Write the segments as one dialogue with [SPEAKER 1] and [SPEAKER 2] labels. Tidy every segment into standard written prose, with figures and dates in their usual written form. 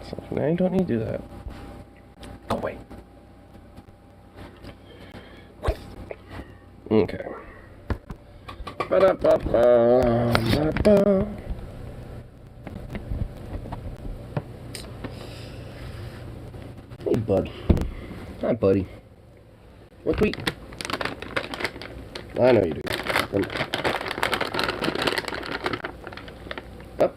[SPEAKER 1] So, now you don't need to do that. Go away. Okay. Ba-da-ba-ba-ba-ba. Hey, bud. Hi, buddy. What we? I know you do. Up.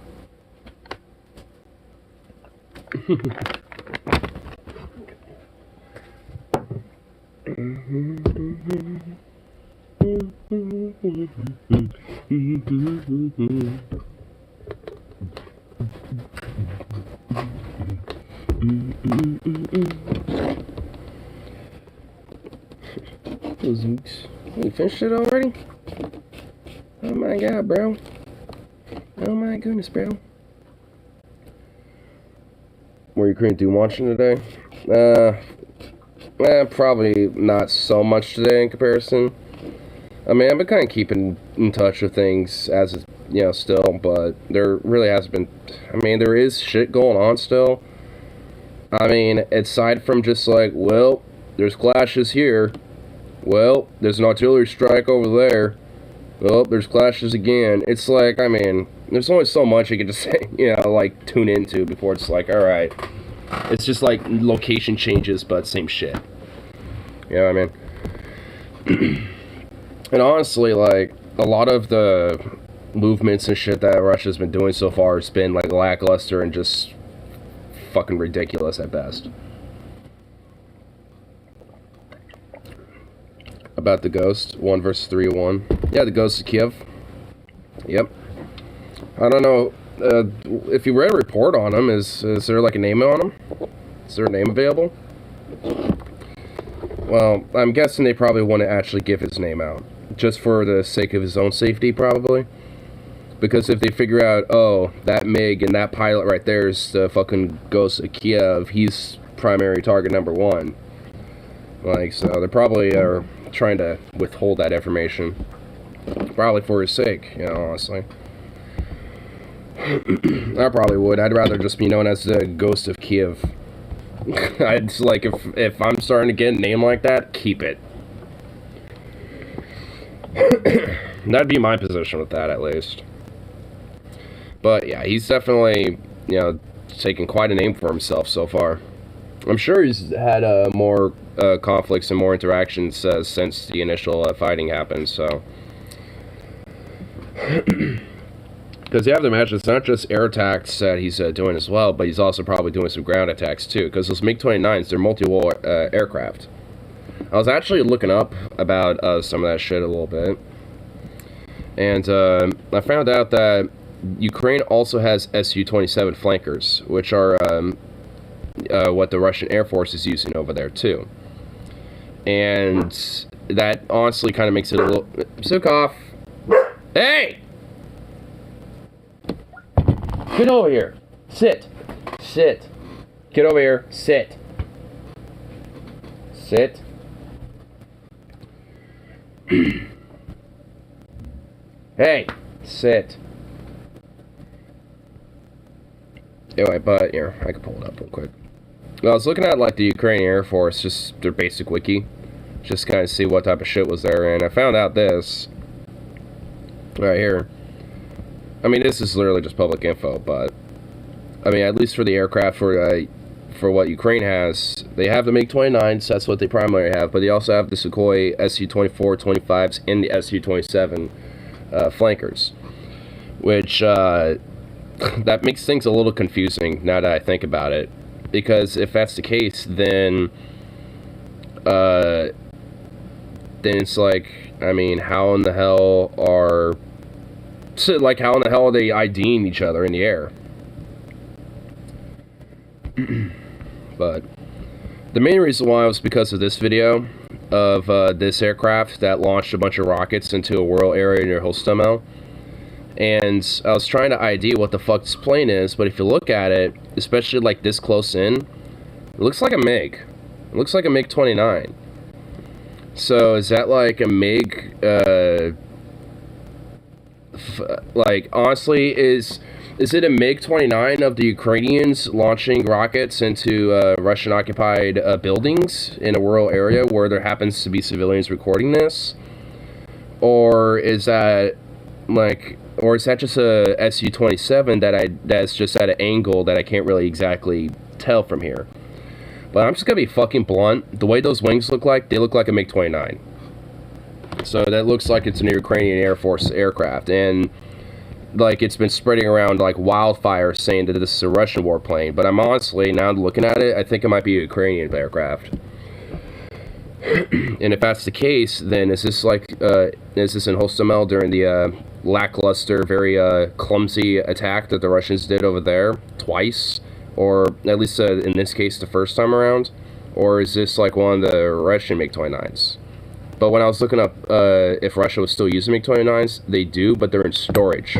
[SPEAKER 1] Zooks. You finished it already? Oh my god, bro. Oh my goodness, bro. What are you currently doing watching today? Probably not so much today in comparison. I mean, I've been kind of keeping in touch with things as, you know, still, but there really hasn't been, I mean, there is shit going on still. I mean, aside from just like, well, there's clashes here. Well, there's an artillery strike over there. Well, there's clashes again. It's like, I mean, there's only so much you can just say, you know, like, tune into before it's like, alright. It's just like location changes, but same shit. You know what I mean? And honestly, like, a lot of the movements and shit that Russia's been doing so far has been, like, lackluster and just fucking ridiculous at best. About the Ghost, 1 versus 3-1. Yeah, the Ghost of Kiev. Yep. I don't know, if you read a report on him, is there like a name on him? Is there a name available? Well, I'm guessing they probably want to actually give his name out. Just for the sake of his own safety, probably. Because if they figure out, oh, that MiG and that pilot right there is the fucking Ghost of Kiev, he's primary target number 1. Like, so they probably are trying to withhold that information. Probably for his sake, you know, honestly. I probably would. I'd rather just be known as the Ghost of Kiev. I'd like, if I'm starting to get a name like that, keep it. That'd be my position with that, at least. But yeah, he's definitely, you know, taken quite a name for himself so far. I'm sure he's had more conflicts and more interactions since the initial fighting happened, so. Because you have to imagine, it's not just air attacks that he's doing as well, but he's also probably doing some ground attacks too, because those MiG-29s, they're multi-role aircraft. I was actually looking up about some of that shit a little bit, and I found out that Ukraine also has Su-27 flankers, which are what the Russian Air Force is using over there too. And that honestly kind of makes it a little... Sukov! Hey! Get over here. Sit. Sit. Get over here. Sit. Sit. Hey. Sit. Anyway, but here, I can pull it up real quick. Well, I was looking at like the Ukrainian Air Force, just their basic wiki, just kind of see what type of shit was there, and I found out this right here. I mean, this is literally just public info, but I mean, at least for the aircraft for what Ukraine has, they have the MiG-29s. That's what they primarily have, but they also have the Sukhoi Su-24, 25s, and the Su-27 flankers, which that makes things a little confusing now that I think about it. Because if that's the case, then it's like, I mean, how in the hell are they IDing each other in the air? But the main reason why was because of this video of this aircraft that launched a bunch of rockets into a rural area near Hostomel. And I was trying to ID what the fuck this plane is, but if you look at it, especially like this close in, it looks like a MiG. It looks like a MiG-29. So is that like a MiG, like, honestly, Is it a MiG-29 of the Ukrainians launching rockets into Russian-occupied buildings in a rural area where there happens to be civilians recording this? Or is that just a Su-27 that's just at an angle that I can't really exactly tell from here? But I'm just gonna be fucking blunt. The way those wings look like, they look like a MiG-29. So that looks like it's an Ukrainian Air Force aircraft, and like it's been spreading around like wildfire saying that this is a Russian warplane. But I'm honestly, now looking at it, I think it might be a Ukrainian aircraft. And if that's the case, then is this in Hostomel during the lackluster, very clumsy attack that the Russians did over there twice, or at least in this case the first time around, or is this like one of the Russian MiG-29s? But when I was looking up if Russia was still using MiG-29s, they do, but they're in storage.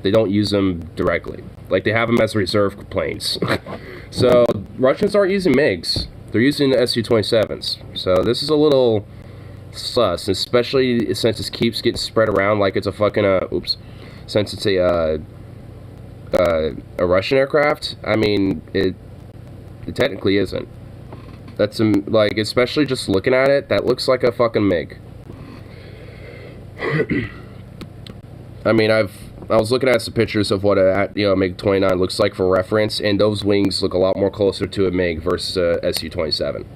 [SPEAKER 1] They don't use them directly. Like, they have them as reserve planes. So Russians aren't using MiGs. They're using the Su-27s. So this is a little sus, especially since it keeps getting spread around like it's a fucking, since it's a Russian aircraft. I mean, it technically isn't. That's, like, especially just looking at it, that looks like a fucking MiG. I mean, I was looking at some pictures of what a MiG-29 looks like for reference, and those wings look a lot more closer to a MiG versus a Su-27.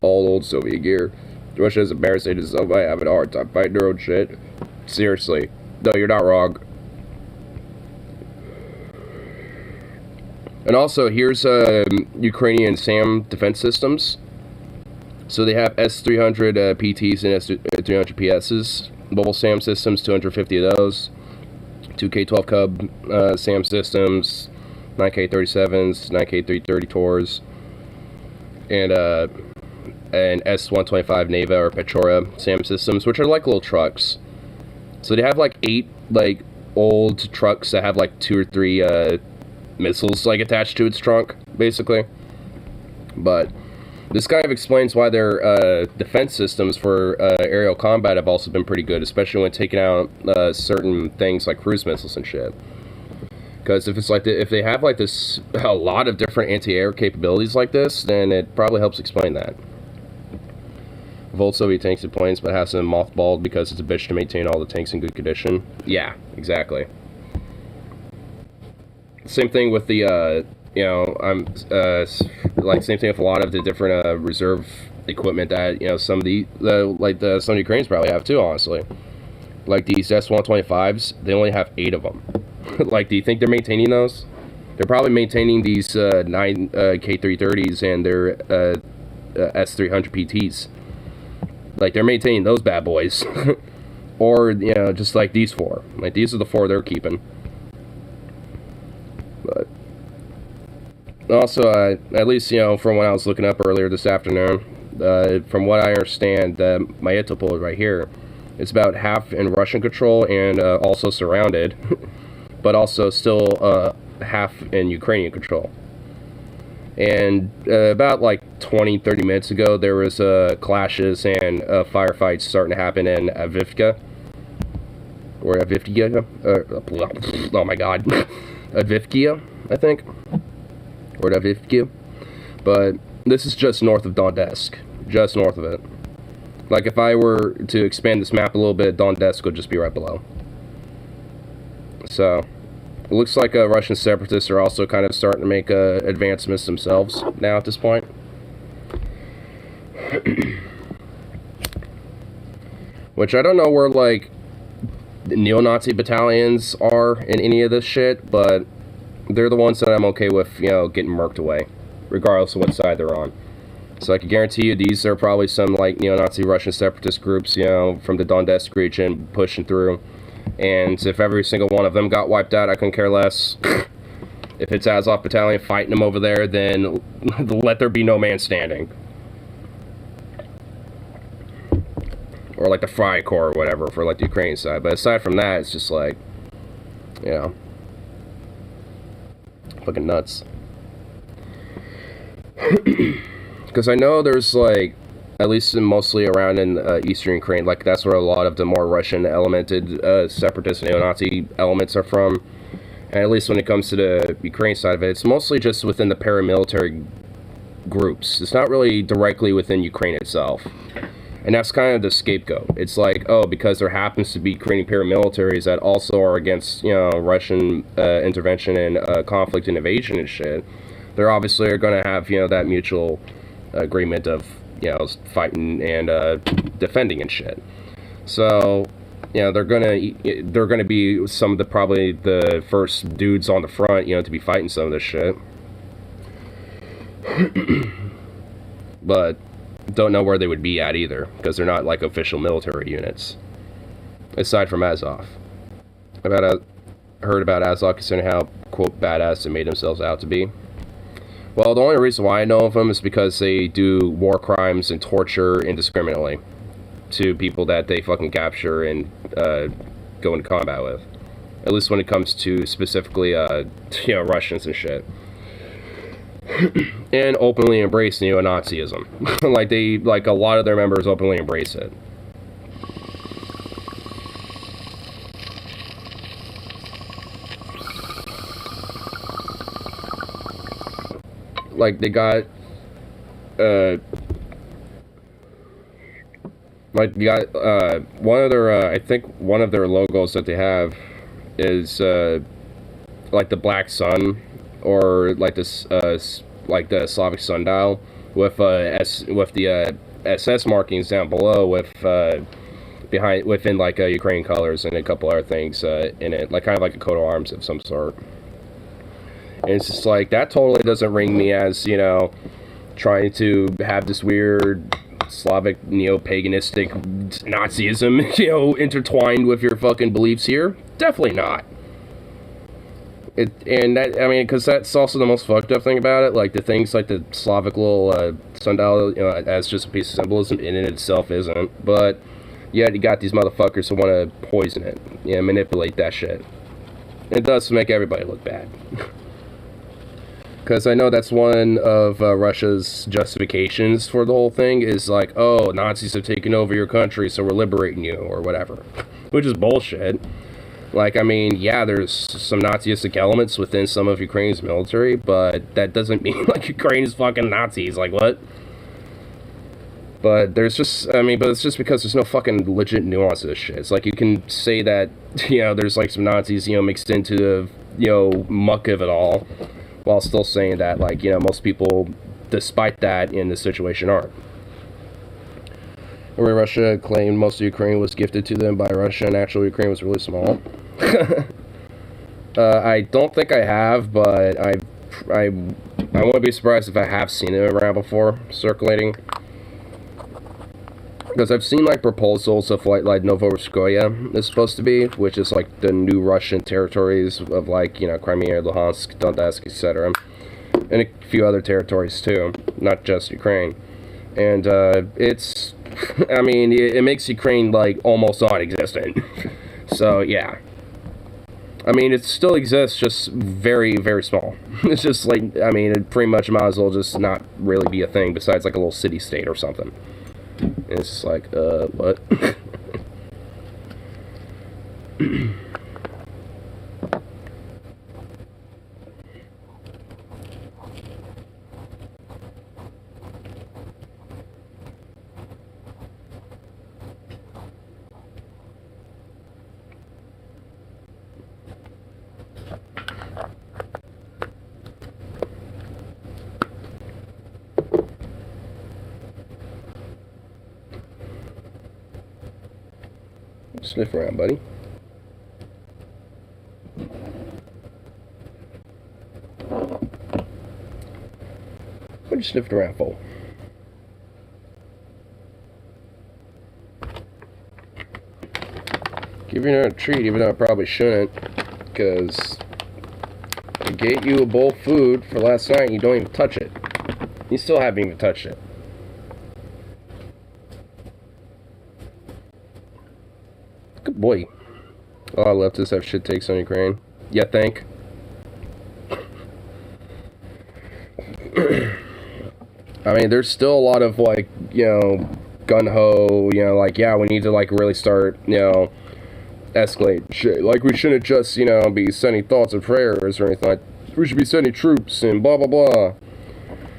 [SPEAKER 1] All old Soviet gear. Russia is embarrassing itself by having a hard time fighting their own shit. Seriously. No, you're not wrong. And also, here's Ukrainian SAM defense systems. So they have S-300 PTs and S-300 PSs. Mobile SAM systems, 250 of those. 2 K-12 Cub SAM systems, 9 K-37s, 9 K-330 Tors, and S-125 Neva or Petrora SAM systems, which are like little trucks. So they have like 8 like old trucks that have like 2 or 3 missiles like attached to its trunk, basically. But this kind of explains why their defense systems for aerial combat have also been pretty good, especially when taking out certain things like cruise missiles and shit. Because if it's like if they have like this a lot of different anti-air capabilities like this, then it probably helps explain that. Old Soviet tanks and planes, but has them mothballed because it's a bitch to maintain all the tanks in good condition. Yeah, exactly. Same thing with the like same thing with a lot of the different reserve equipment that some of the Ukrainians probably have too. Honestly, like these S-125s, they only have 8 of them. Like, do you think they're maintaining those? They're probably maintaining these 9 K-330s and their S-300 PTs. Like, they're maintaining those bad boys. Or, just like these 4. Like, these are the 4 they're keeping. But also, at least, from when I was looking up earlier this afternoon, from what I understand, Mariupol right here, it's about half in Russian control and also surrounded, but also still half in Ukrainian control. And about like 20-30 minutes ago, there was clashes and firefights starting to happen in Avivka. Or Avivkia. Oh my god. Avivkia, I think. Or Avivkia. But this is just north of Donetsk. Just north of it. Like, if I were to expand this map a little bit, Donetsk would just be right below. So, it looks like Russian separatists are also kind of starting to make advancements themselves now at this point. Which I don't know where, like, the neo-Nazi battalions are in any of this shit, but they're the ones that I'm okay with, getting murked away, regardless of what side they're on. So I can guarantee you these are probably some, like, neo-Nazi Russian separatist groups, from the Donetsk region pushing through. And if every single one of them got wiped out, I couldn't care less. If it's Azov Battalion fighting them over there, then let there be no man standing. Or like the Fry Corps or whatever for like the Ukrainian side. But aside from that, it's just like, fucking nuts. Because I know there's like, at least mostly around in eastern Ukraine, like that's where a lot of the more Russian elemented separatist neo-Nazi elements are from. And at least when it comes to the Ukraine side of it, it's mostly just within the paramilitary groups. It's not really directly within Ukraine itself. And that's kind of the scapegoat. It's like, oh, because there happens to be Ukrainian paramilitaries that also are against, Russian intervention and conflict and invasion and shit, they're obviously are going to have, that mutual agreement of, fighting and defending and shit. So, they're gonna be some of the probably the first dudes on the front, to be fighting some of this shit. But don't know where they would be at either, because they're not like official military units, aside from Azov. Heard about Azov considering how, quote, badass they made themselves out to be. Well, the only reason why I know of them is because they do war crimes and torture indiscriminately to people that they fucking capture and go into combat with. At least when it comes to specifically, Russians and shit. And openly embrace neo-Nazism. like a lot of their members openly embrace it. Like they got one of their I think one of their logos that they have is like the black sun, or like this like the Slavic sundial with the SS markings down below with within like Ukrainian colors and a couple other things in it, like kind of like a coat of arms of some sort. And it's just like, that totally doesn't ring me as, trying to have this weird Slavic neo-paganistic Nazism, intertwined with your fucking beliefs here. Definitely not. Because that's also the most fucked up thing about it. Like, the things like the Slavic little sundial, as just a piece of symbolism in it itself isn't. But, yet you got these motherfuckers who want to poison it, manipulate that shit. It does make everybody look bad. Because I know that's one of Russia's justifications for the whole thing, is like, oh, Nazis have taken over your country, so we're liberating you, or whatever. Which is bullshit. Like, I mean, yeah, there's some Nazistic elements within some of Ukraine's military, but that doesn't mean, like, Ukraine is fucking Nazis. Like, what? But there's just, but it's just because there's no fucking legit nuance to this shit. It's like, you can say that, there's, like, some Nazis, mixed into the, muck of it all, while still saying that, like, most people, despite that, in this situation aren't. Where Russia claimed most of Ukraine was gifted to them by Russia, and actually Ukraine was really small. I don't think I have, but I wouldn't be surprised if I have seen it around before, circulating. Because I've seen, like, proposals of, like Novorossiysk is supposed to be, which is, like, the new Russian territories of, like, Crimea, Luhansk, Donetsk, etc. And a few other territories, too. Not just Ukraine. And, it's... it makes Ukraine, like, almost non-existent. So, yeah. It still exists, just very, very small. It's just, like, it pretty much might as well just not really be a thing, besides, like, a little city-state or something. And it's just like, what? Sniff around, buddy. What you sniffing around for? Giving her a treat, even though I probably shouldn't, because I gave you a bowl of food for last night and you don't even touch it. You still haven't even touched it. Good boy. Oh, I love this have shit takes on Ukraine. Yeah, think. I mean, there's still a lot of, like, gun-ho, like, yeah, we need to, like, really start, escalate shit. Like, we shouldn't just, be sending thoughts and prayers or anything. Like, we should be sending troops and blah, blah, blah.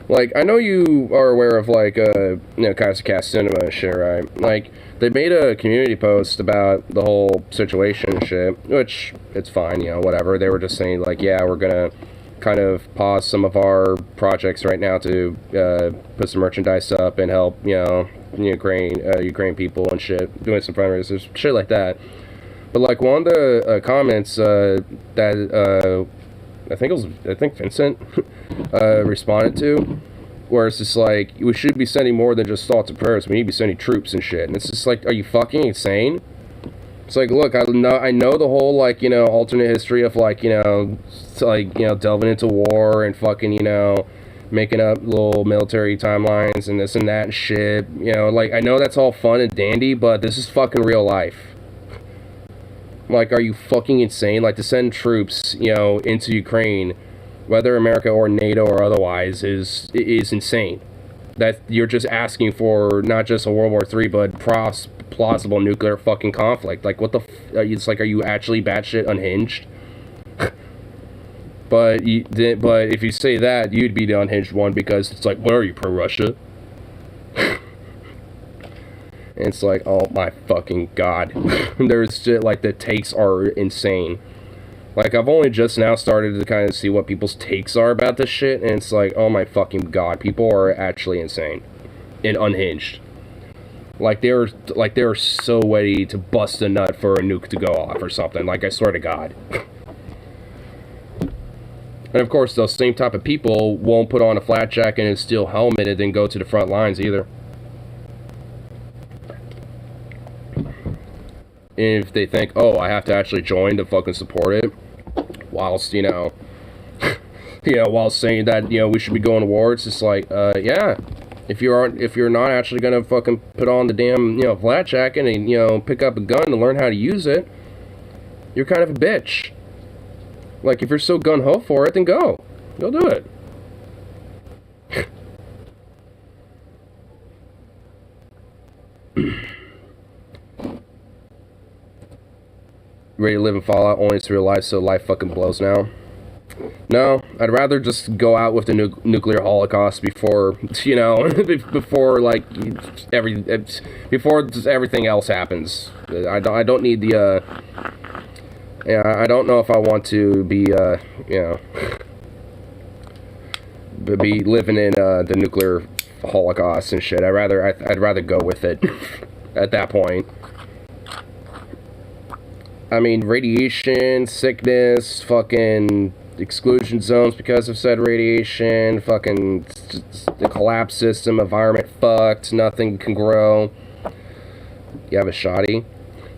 [SPEAKER 1] Like, I know you are aware of, like, Kaiser Cast Cinema and shit, right? Like, they made a community post about the whole situation and shit, which, it's fine, whatever. They were just saying, like, yeah, we're gonna kind of pause some of our projects right now to put some merchandise up and help, Ukraine people and shit, doing some fundraisers, shit like that. But, like, one of the comments that I think Vincent responded to, where it's just like, we should be sending more than just thoughts and prayers. We need to be sending troops and shit. And it's just like, are you fucking insane? It's like, look, I know the whole, like, alternate history of, like, delving into war and fucking, making up little military timelines and this and that and shit. Like, I know that's all fun and dandy, but this is fucking real life. Like, are you fucking insane? Like, to send troops, into Ukraine, whether America or NATO or otherwise, is insane. That you're just asking for not just a World War III, but plausible nuclear fucking conflict. Like, what the it's like, are you actually batshit unhinged? But if you say that, you'd be the unhinged one, because it's like, what are you, pro-Russia? And it's like, oh my fucking god. There's shit, like, the takes are insane. Like, I've only just now started to kind of see what people's takes are about this shit, and it's like, oh my fucking god, people are actually insane and unhinged. Like, they're so ready to bust a nut for a nuke to go off or something. Like, I swear to god. And of course, those same type of people won't put on a flat jacket and a steel helmet and then go to the front lines either. If they think, oh, I have to actually join to fucking support it, whilst, whilst saying that, we should be going to war, it's just like, yeah, if you're not actually gonna fucking put on the damn, flat jacket and, pick up a gun and learn how to use it, you're kind of a bitch. Like, if you're so gun-ho for it, then go do it. Ready to live in Fallout, only to realize so life fucking blows now. No, I'd rather just go out with the nuclear holocaust before, before everything else happens. I don't need the, I don't know if I want to be, be living in the nuclear holocaust and shit. I'd rather go with it at that point. I mean, radiation, sickness, fucking exclusion zones because of said radiation, fucking the collapse system, environment fucked, nothing can grow. You have a shoddy?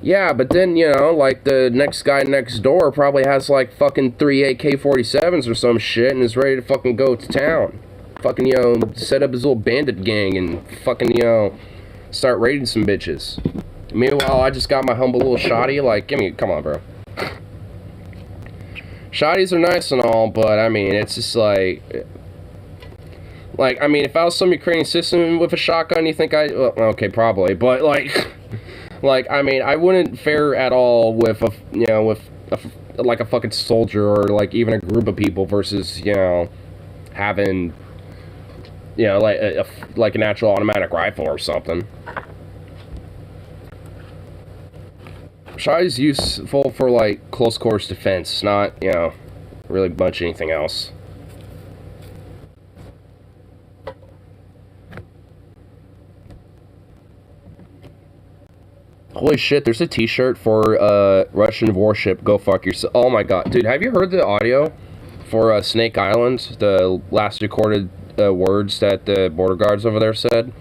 [SPEAKER 1] Yeah, but then, like, the next guy next door probably has, like, fucking 3 AK-47s or some shit and is ready to fucking go to town. Fucking, set up his little bandit gang and fucking, start raiding some bitches. Meanwhile, I just got my humble little shoddy. Like, come on, bro. Shotties are nice and all, but, I mean, it's just like, I mean, if I was some Ukrainian citizen with a shotgun, you think well, okay, probably, but, like, I mean, I wouldn't fare at all with like a fucking soldier or, like, even a group of people versus, having, like an actual automatic rifle or something. Shotty's useful for, like, close quarters defense, not, really much anything else. Holy shit, there's a t-shirt for, Russian warship, go fuck yourself. Oh my god. Dude, have you heard the audio for, Snake Island? The last recorded, words that the border guards over there said?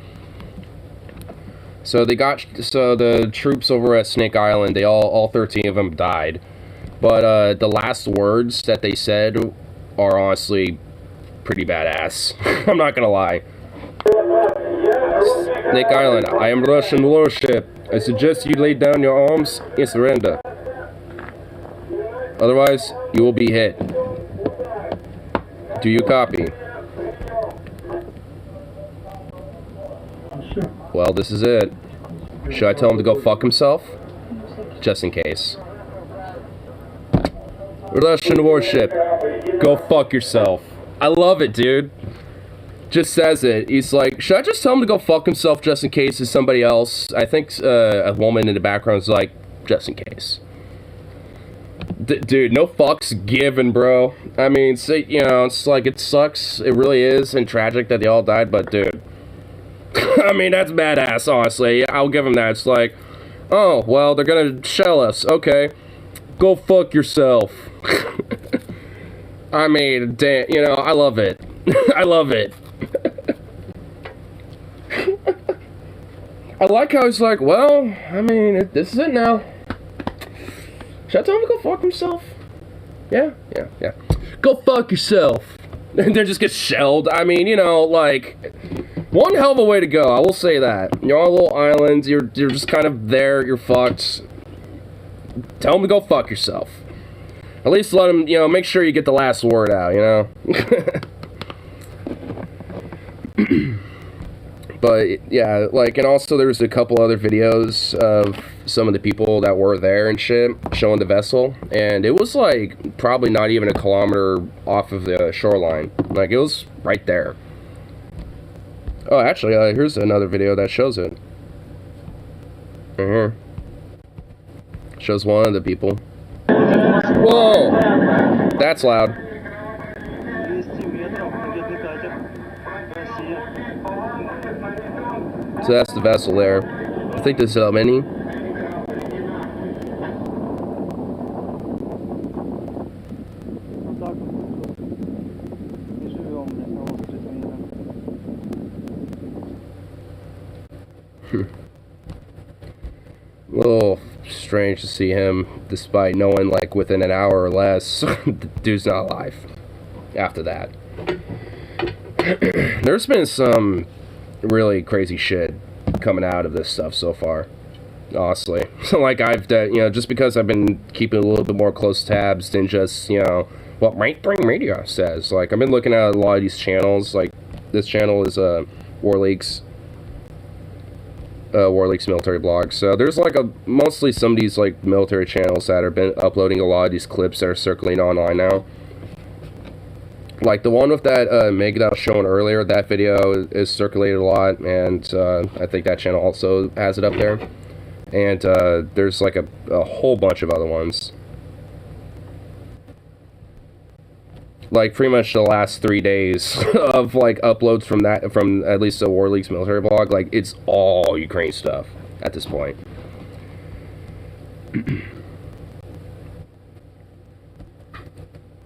[SPEAKER 1] So the troops over at Snake Island, they all 13 of them died. But, the last words that they said are honestly pretty badass. I'm not gonna lie. Snake Island, I am Russian warship. I suggest you lay down your arms and surrender. Otherwise, you will be hit. Do you copy? Well, this is it. Should I tell him to go fuck himself? Just in case. Russian warship. Go fuck yourself. I love it, dude. Just says it. He's like, should I just tell him to go fuck himself just in case it's somebody else? I think a woman in the background is like, just in case. Dude, no fucks given, bro. I mean, you know, it's like, it sucks. It really is, and tragic that they all died, but dude. I mean, that's badass, honestly. I'll give him that. It's like, oh, well, they're gonna shell us. Okay. Go fuck yourself. I mean, damn, you know, I love it. I love it. I like how he's like, well, I mean, this is it now. Should I tell him to go fuck himself? Yeah. Go fuck yourself. And then just get shelled. I mean, you know, like, one hell of a way to go, I will say that. You're on a little island, you're just kind of there, you're fucked. Tell him to go fuck yourself. At least let him, you know, make sure you get the last word out, you know? But, yeah, like, and also there's a couple other videos of some of the people that were there and shit, showing the vessel, and it was, like, probably not even a kilometer off of the shoreline. Like, it was right there. Oh, actually, here's another video that shows it. Right here. Shows one of the people. Whoa! That's loud. So that's the vessel there. I think this is a mini. A little strange to see him, despite knowing, like, within an hour or less, the dude's not alive after that. There's been some really crazy shit coming out of this stuff so far, honestly. So, like, you know, just because I've been keeping a little bit more close tabs than just, you know, what Right Brain Radio says. Like, I've been looking at a lot of these channels. Like, this channel is Warleaks military blog. So there's like mostly some of these like military channels that have been uploading a lot of these clips that are circulating online now. Like the one with that Meg that I was showing earlier, that video is circulated a lot, and I think that channel also has it up there. And there's like a whole bunch of other ones. Like pretty much the last 3 days of like uploads from at least the Warleaks military blog, like it's all Ukraine stuff at this point.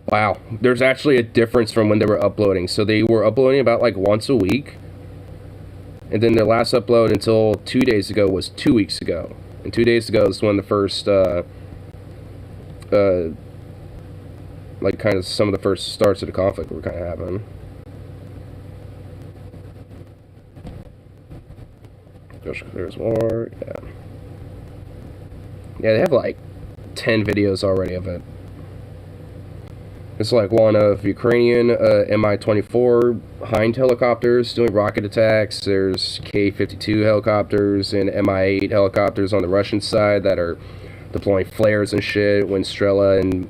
[SPEAKER 1] Wow, there's actually a difference from when they were uploading. So they were uploading about like once a week, and then their last upload until 2 days ago was 2 weeks ago. And 2 days ago is when the first like kind of some of the first starts of the conflict were kind of happening. There's more, yeah. Yeah, they have like 10 videos already of it. It's like one of Ukrainian Mi-24 Hind helicopters doing rocket attacks. There's K-52 helicopters and Mi-8 helicopters on the Russian side that are deploying flares and shit when Strela and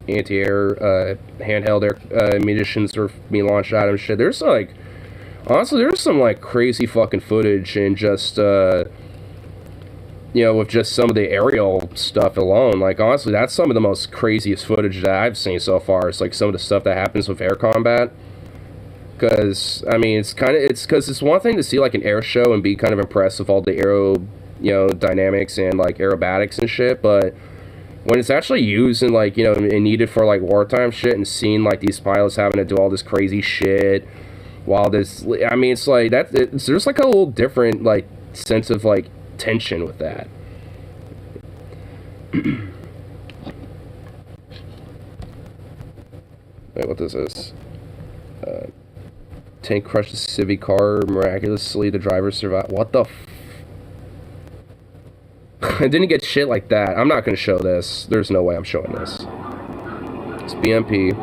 [SPEAKER 1] anti-air handheld air munitions were being launched at them and shit. There's like, honestly, there's some like crazy fucking footage and just you know, with just some of the aerial stuff alone. Like honestly, that's some of the most craziest footage that I've seen so far. It's like some of the stuff that happens with air combat. Because I mean, it's one thing to see like an air show and be kind of impressed with all the aero, you know, dynamics and like aerobatics and shit, but when it's actually used and like, you know, and needed for like wartime shit, and seeing like these pilots having to do all this crazy shit while this, I mean, it's like that, there's like a little different like sense of like tension with that. Wait, what is this? Tank crushed a civic car, miraculously the driver survived. What the I didn't get shit like that. I'm not gonna show this. There's no way I'm showing this. It's BMP.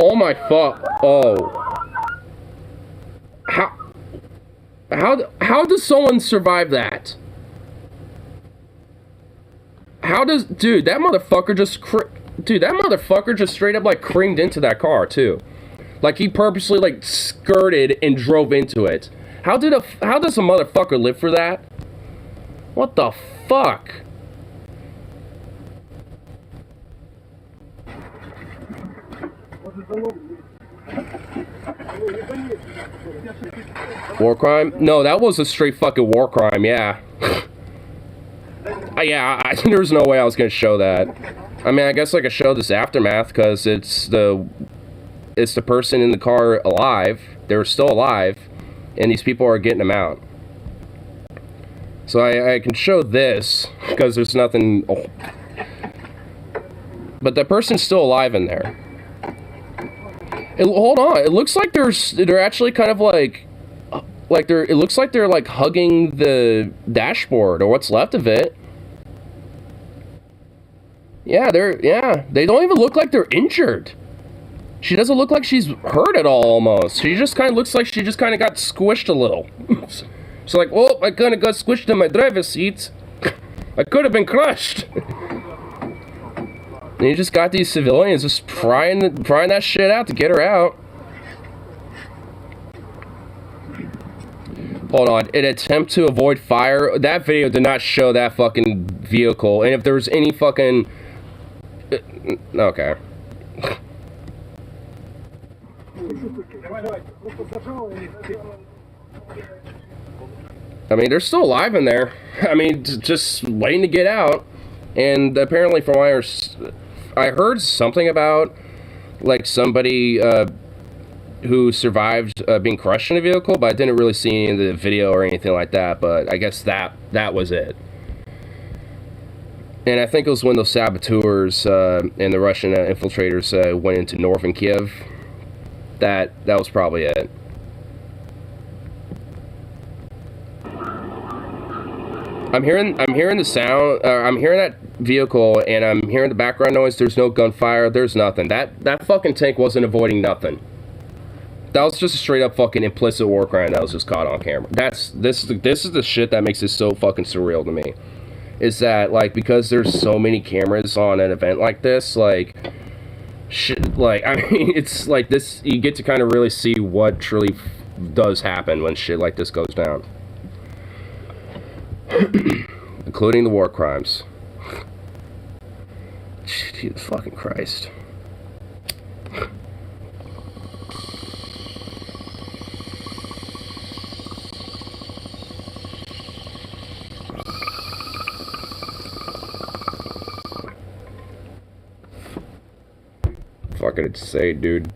[SPEAKER 1] Oh my fuck. Oh. How does someone survive that? How does... Dude, that motherfucker just straight up, like, creamed into that car, too. Like, he purposely, like, skirted and drove into it. How does a motherfucker live for that? What the fuck? War crime? No, that was a straight fucking war crime, yeah. Yeah, there's no way I was gonna show that. I mean, I guess I could show this aftermath, because it's the person in the car alive. They're still alive, and these people are getting them out. So I can show this, because there's nothing... Oh. But that person's still alive in there. Hold on, it looks like they're actually kind of like it looks like they're like hugging the dashboard, or what's left of it. Yeah, they don't even look like they're injured. She doesn't look like she's hurt at all, almost. She just kind of looks like she just kind of got squished a little. So like, oh, I kind of got squished in my driver's seat. I could have been crushed. And you just got these civilians just prying that shit out to get her out. Hold on, an attempt to avoid fire. That video did not show that fucking vehicle. And if there was any fucking... Okay. I mean, they're still alive in there. I mean, just waiting to get out. And apparently, from what I heard something about, like, somebody who survived being crushed in a vehicle, but I didn't really see any of the video or anything like that. But I guess that was it. And I think it was when those saboteurs and the Russian infiltrators went into northern Kiev. That was probably it. I'm hearing the sound. I'm hearing that vehicle, and I'm hearing the background noise. There's no gunfire. There's nothing. That fucking tank wasn't avoiding nothing. That was just a straight up fucking implicit war crime that was just caught on camera. This is the shit that makes this so fucking surreal to me. Is that, like, because there's so many cameras on an event like this, like, shit, like, I mean, it's like this, you get to kind of really see what truly does happen when shit like this goes down. Including the war crimes. Jesus fucking Christ. Fucking insane, dude.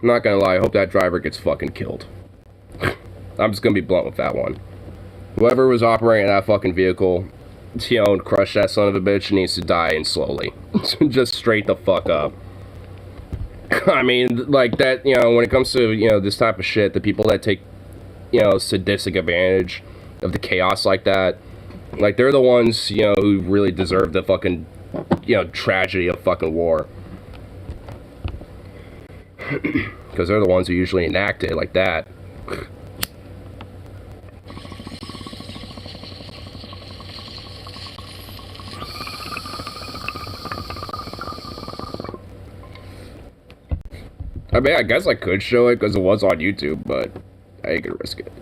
[SPEAKER 1] I'm not gonna lie, I hope that driver gets fucking killed. I'm just gonna be blunt with that one. Whoever was operating that fucking vehicle, you know, and crushed that son of a bitch, needs to die, and slowly. Just straight the fuck up. I mean, like, that, you know, when it comes to, you know, this type of shit, the people that take, you know, sadistic advantage of the chaos like that, like, they're the ones, you know, who really deserve the fucking, you know, tragedy of fucking war. Because they're the ones who usually enact it like that. I mean, I guess I could show it because it was on YouTube, but I ain't gonna risk it.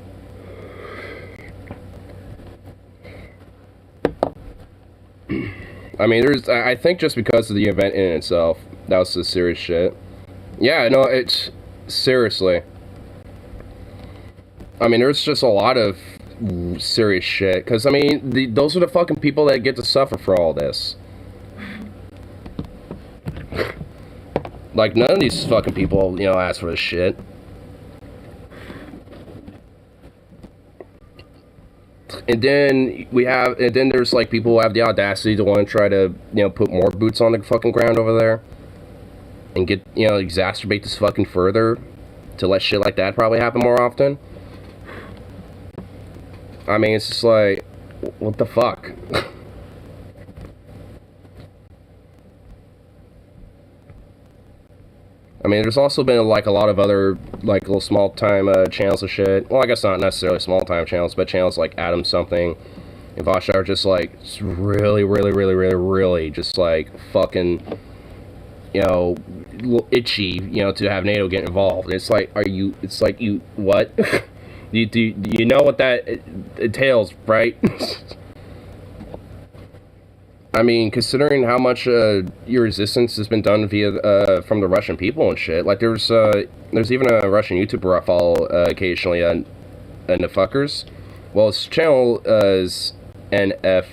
[SPEAKER 1] I mean, I think just because of the event in itself, that was the serious shit. Yeah, no, it's... Seriously. I mean, there's just a lot of serious shit. Because, I mean, those are the fucking people that get to suffer for all this. Like, none of these fucking people, you know, ask for this shit. And then there's, like, people who have the audacity to want to try to, you know, put more boots on the fucking ground over there. And get, you know, exacerbate this fucking further to let shit like that probably happen more often. I mean, it's just like, what the fuck? I mean, there's also been like a lot of other like little small time channels of shit. Well, I guess not necessarily small time channels, but channels like Adam Something and Vosh are just like really just like fucking, you know, itchy, you know, to have NATO get involved. It's like, it's like you what? Do you know what that entails, right? I mean, considering how much your resistance has been done via from the Russian people and shit, like there's even a Russian YouTuber I follow occasionally, Nfuckers. Well, his channel is NFKRS,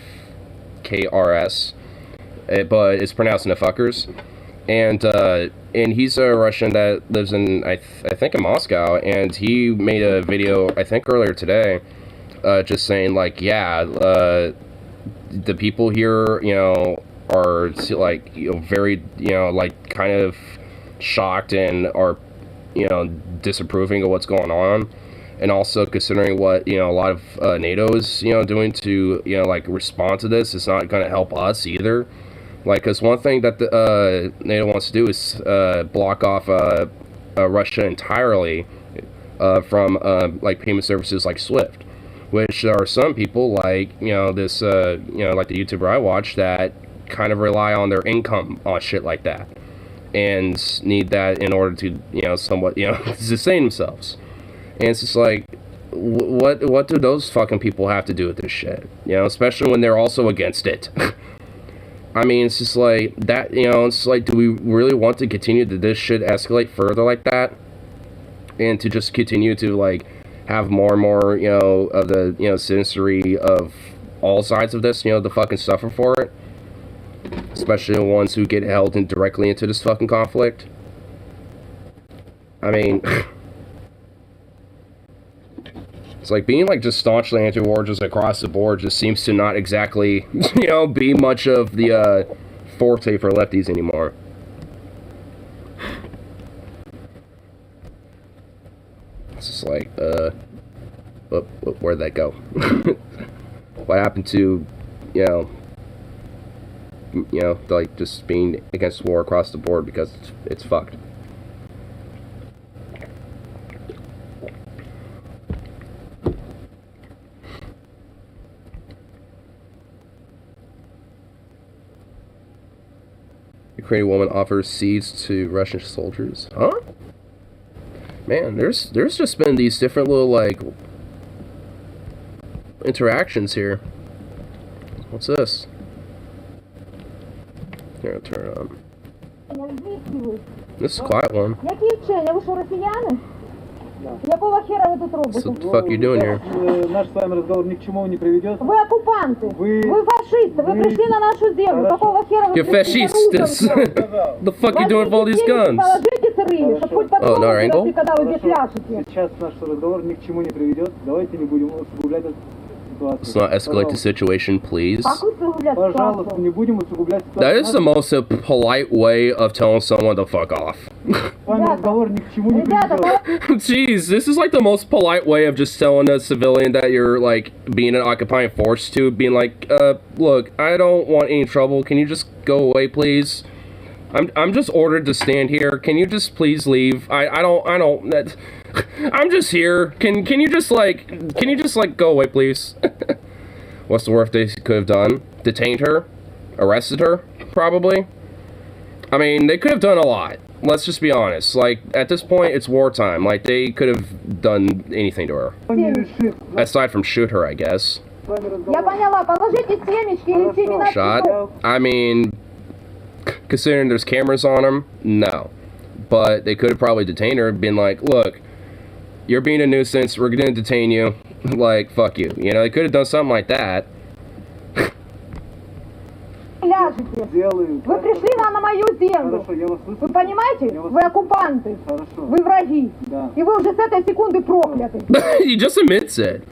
[SPEAKER 1] but it's pronounced Nfuckers, and he's a Russian that lives in I think in Moscow, and he made a video I think earlier today, just saying like, yeah, the people here, you know, are like, you know, very, you know, like kind of shocked and are, you know, disapproving of what's going on, and also considering what, you know, a lot of NATO is, you know, doing to, you know, like respond to this. It's not going to help us either. Like, because one thing that the NATO wants to do is block off Russia entirely from like payment services like SWIFT, which there are some people like, you know, this, you know, like the YouTuber I watch that kind of rely on their income on shit like that and need that in order to, you know, somewhat, you know, sustain themselves. And it's just like, what do those fucking people have to do with this shit? You know, especially when they're also against it. I mean, it's just like that, you know, it's like, do we really want to continue to this shit escalate further like that? And to just continue to, like, have more and more, you know, of the, you know, citizenry of all sides of this, you know, to fucking suffer for it. Especially the ones who get held in directly into this fucking conflict. I mean, it's like being like just staunchly anti-war just across the board just seems to not exactly, you know, be much of the forte for lefties anymore. It's just like, where'd that go? What happened to, you know, like just being against war across the board because it's fucked. Ukrainian woman offers seeds to Russian soldiers. Huh? Man, there's just been these different little, like, interactions here. What's this? Here, I'll turn it on. This is a quiet one. So what the fuck are you doing here?
[SPEAKER 2] Наш с вами разговор ни к чему не приведет.
[SPEAKER 3] Вы оккупанты. Вы фашисты. Вы пришли на нашу землю. Какого хера вы...
[SPEAKER 1] You're fascists. The fuck you doing with all these guns? Oh, no, Angle?
[SPEAKER 2] Сейчас наш разговор ни к чему не приведет. Давайте не будем усугублять эту ситуацию.
[SPEAKER 1] Let's not escalate the situation, please.
[SPEAKER 2] Пожалуйста, не будем усугублять ситуацию.
[SPEAKER 1] That is the most polite way of telling someone to fuck off.
[SPEAKER 2] С вами разговор ни к чему не приведет.
[SPEAKER 1] Jeez, this is like the most polite way of just telling a civilian that you're like being an occupying force to, being like, look, I don't want any trouble. Can you just go away, please? I'm just ordered to stand here. Can you just please leave? I don't that I'm just here. Can you just like go away, please? What's the worst they could have done? Detained her? Arrested her? Probably. I mean, they could have done a lot. Let's just be honest. Like, at this point, it's wartime. Like, they could have done anything to her. Aside from shoot her, I guess. Shot? I mean, considering there's cameras on him, no. But they could have probably detained her and been like, look, you're being a nuisance, we're gonna detain you. Like, fuck you. You know, they could have done something like that.
[SPEAKER 3] Вы пришли на мою землю. Вы понимаете? Вы оккупанты. Вы враги. И вы уже с этой секунды прокляты.
[SPEAKER 1] He just admits it.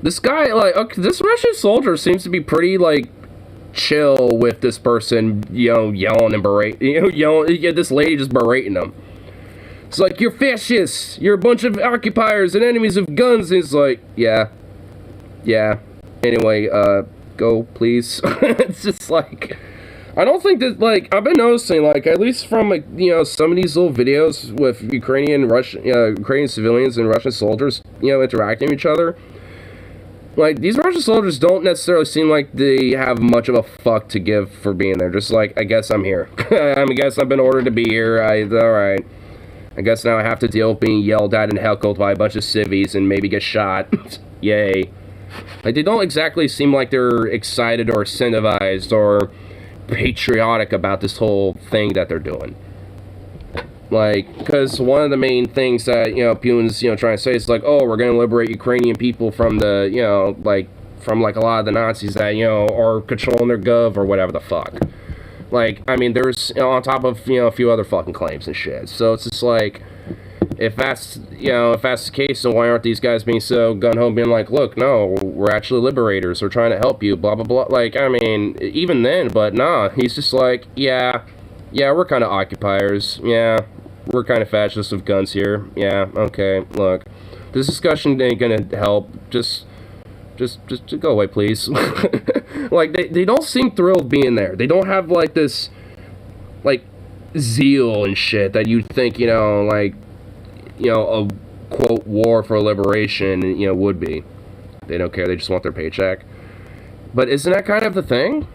[SPEAKER 1] This guy, like, okay, this Russian soldier seems to be pretty, like, chill with this person, you know, yelling and berating, you know, yelling, yeah, this lady just berating him. It's like, you're fascists, you're a bunch of occupiers and enemies of guns, and it's like, yeah, anyway, go, please. It's just like, I don't think that, like, I've been noticing, like, at least from, like, you know, some of these little videos with Ukrainian civilians and Russian soldiers, you know, interacting with each other. Like, these Russian soldiers don't necessarily seem like they have much of a fuck to give for being there. Just like, I guess I'm here. I guess I've been ordered to be here. Alright. I guess now I have to deal with being yelled at and heckled by a bunch of civvies and maybe get shot. Yay. Like, they don't exactly seem like they're excited or incentivized or patriotic about this whole thing that they're doing. Like, because one of the main things that, you know, Putin's, you know, trying to say is like, oh, we're going to liberate Ukrainian people from the, you know, like, from, like, a lot of the Nazis that, you know, are controlling their gov or whatever the fuck. Like, I mean, there's, you know, on top of, you know, a few other fucking claims and shit. So it's just like, if that's, you know, if that's the case, then why aren't these guys being so gun-ho, being like, look, no, we're actually liberators, we're trying to help you, blah, blah, blah. Like, I mean, even then, but nah, he's just like, yeah, we're kind of occupiers, yeah, we're kind of fascists with guns here, yeah, okay, look, this discussion ain't gonna help, just go away, please. Like, they don't seem thrilled being there. They don't have, like, this, like, zeal and shit that you'd think, you know, like, you know, a, quote, war for liberation, you know, would be. They don't care, they just want their paycheck. But isn't that kind of the thing?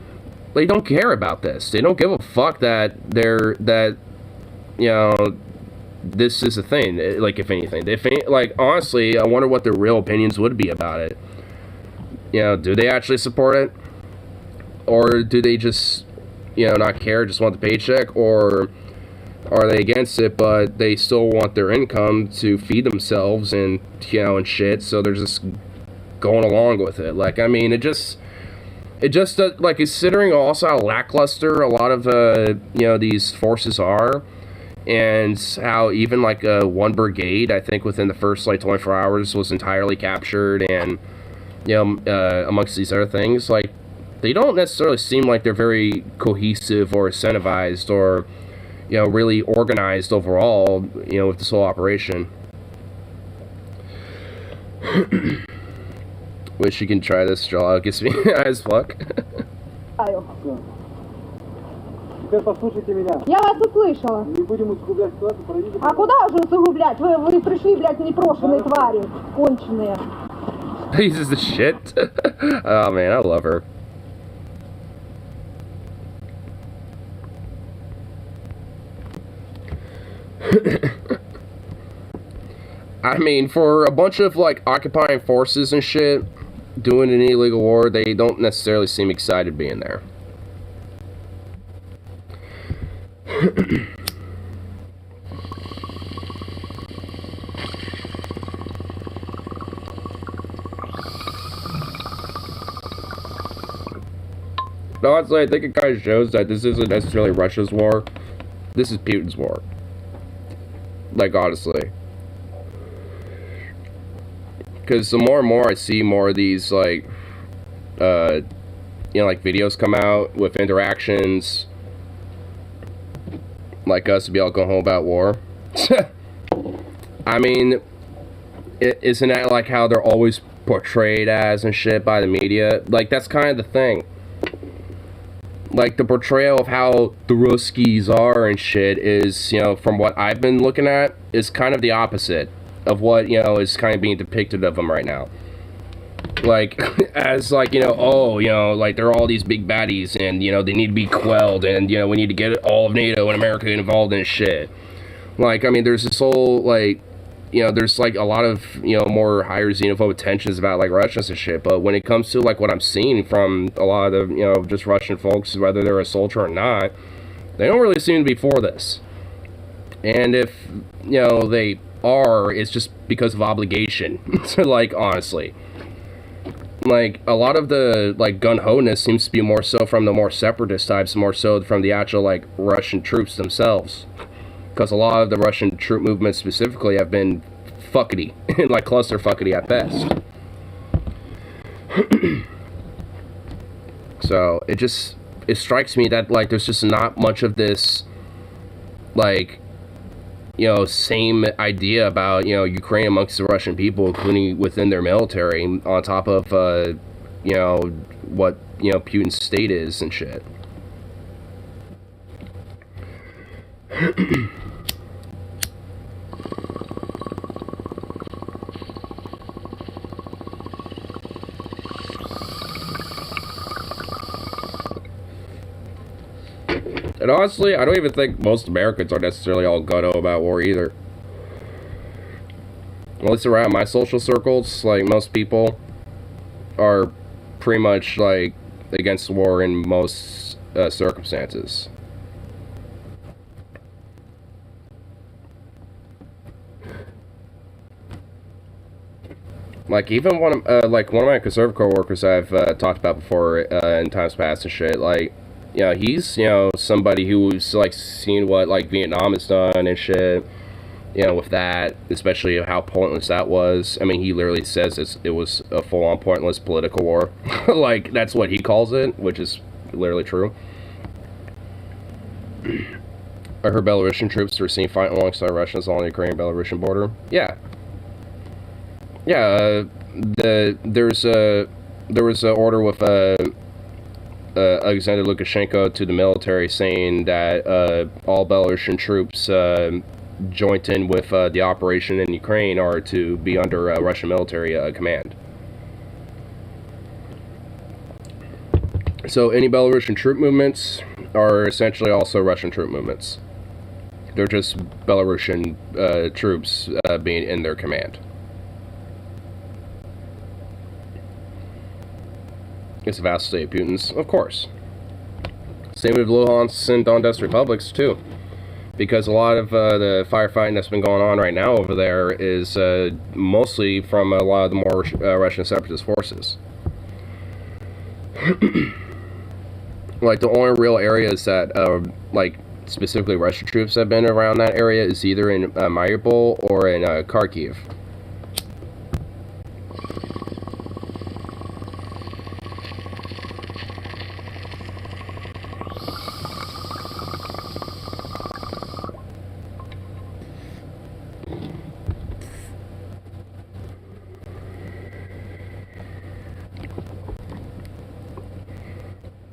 [SPEAKER 1] They don't care about this. They don't give a fuck that you know, this is a thing, like, if anything. Like, honestly, I wonder what their real opinions would be about it. You know, do they actually support it? Or do they just, you know, not care, just want the paycheck? Or are they against it, but they still want their income to feed themselves and, you know, and shit, so they're just going along with it? Like, I mean, it just like, considering also how lackluster a lot of, you know, these forces are, and how even, like, one brigade, I think, within the first, like, 24 hours was entirely captured, and, you know, amongst these other things, like, they don't necessarily seem like they're very cohesive or incentivized or, you know, really organized overall, you know, with this whole operation. Wish you can try this, Joel. It gets me as fuck.
[SPEAKER 2] Теперь послушайте меня.
[SPEAKER 3] Я вас услышала.
[SPEAKER 2] Не будем усугублять ситуацию, проведите...
[SPEAKER 3] А куда уже усугублять? Вы пришли, блядь, непрошенные твари, конченые.
[SPEAKER 1] This is the shit. Oh man, I love her. I mean, for a bunch of, like, occupying forces and shit doing an illegal war, they don't necessarily seem excited being there. No, honestly, I think it kind of shows that this isn't necessarily Russia's war. This is Putin's war. Like, honestly. Because the more and more I see more of these, like, you know, like, videos come out with interactions, like us to be all going home about war. I mean, isn't that, like, how they're always portrayed as and shit by the media? Like, that's kind of the thing. Like, the portrayal of how the Ruskies are and shit is, you know, from what I've been looking at, is kind of the opposite of what, you know, is kind of being depicted of them right now. Like, as, like, you know, oh, you know, like, they're all these big baddies, and, you know, they need to be quelled, and, you know, we need to get all of NATO and America involved in shit. Like, I mean, there's this whole, like, you know, there's, like, a lot of, you know, more higher xenophobic tensions about, like, Russians and shit, but when it comes to, like, what I'm seeing from a lot of the, you know, just Russian folks, whether they're a soldier or not, they don't really seem to be for this. And if, you know, they are, it's just because of obligation. So, like, honestly. Like, a lot of the, like, gun-ho-ness seems to be more so from the more separatist types, more so from the actual, like, Russian troops themselves. Because a lot of the Russian troop movements specifically have been fuckety, like cluster fuckety at best. So, it strikes me that, like, there's just not much of this, like, you know, same idea about, you know, Ukraine amongst the Russian people, including within their military, on top of, you know, what, you know, Putin's state is and shit. And honestly, I don't even think most Americans are necessarily all gung-ho about war either. At least around my social circles, like, most people are pretty much, like, against war in most circumstances. Like, even one of my conservative coworkers I've talked about before in times past and shit, like, you know, he's, you know, somebody who's, like, seen what, like, Vietnam has done and shit, you know, with that, especially how pointless that was. I mean, he literally says it was a full-on pointless political war. Like, that's what he calls it, which is literally true. I heard Belarusian troops were seen fighting alongside Russians along the Ukrainian-Belarusian border. Yeah. Yeah, there was an order with Alexander Lukashenko to the military saying that all Belarusian troops joined in with the operation in Ukraine are to be under Russian military command. So any Belarusian troop movements are essentially also Russian troop movements. They're just Belarusian troops being in their command. It's a vast state of Putin's, of course. Same with Luhansk and Donetsk republics, too. Because a lot of the firefighting that's been going on right now over there is mostly from a lot of the more Russian separatist forces. Like, the only real areas that, like, specifically Russian troops have been around that area is either in Mariupol or in Kharkiv.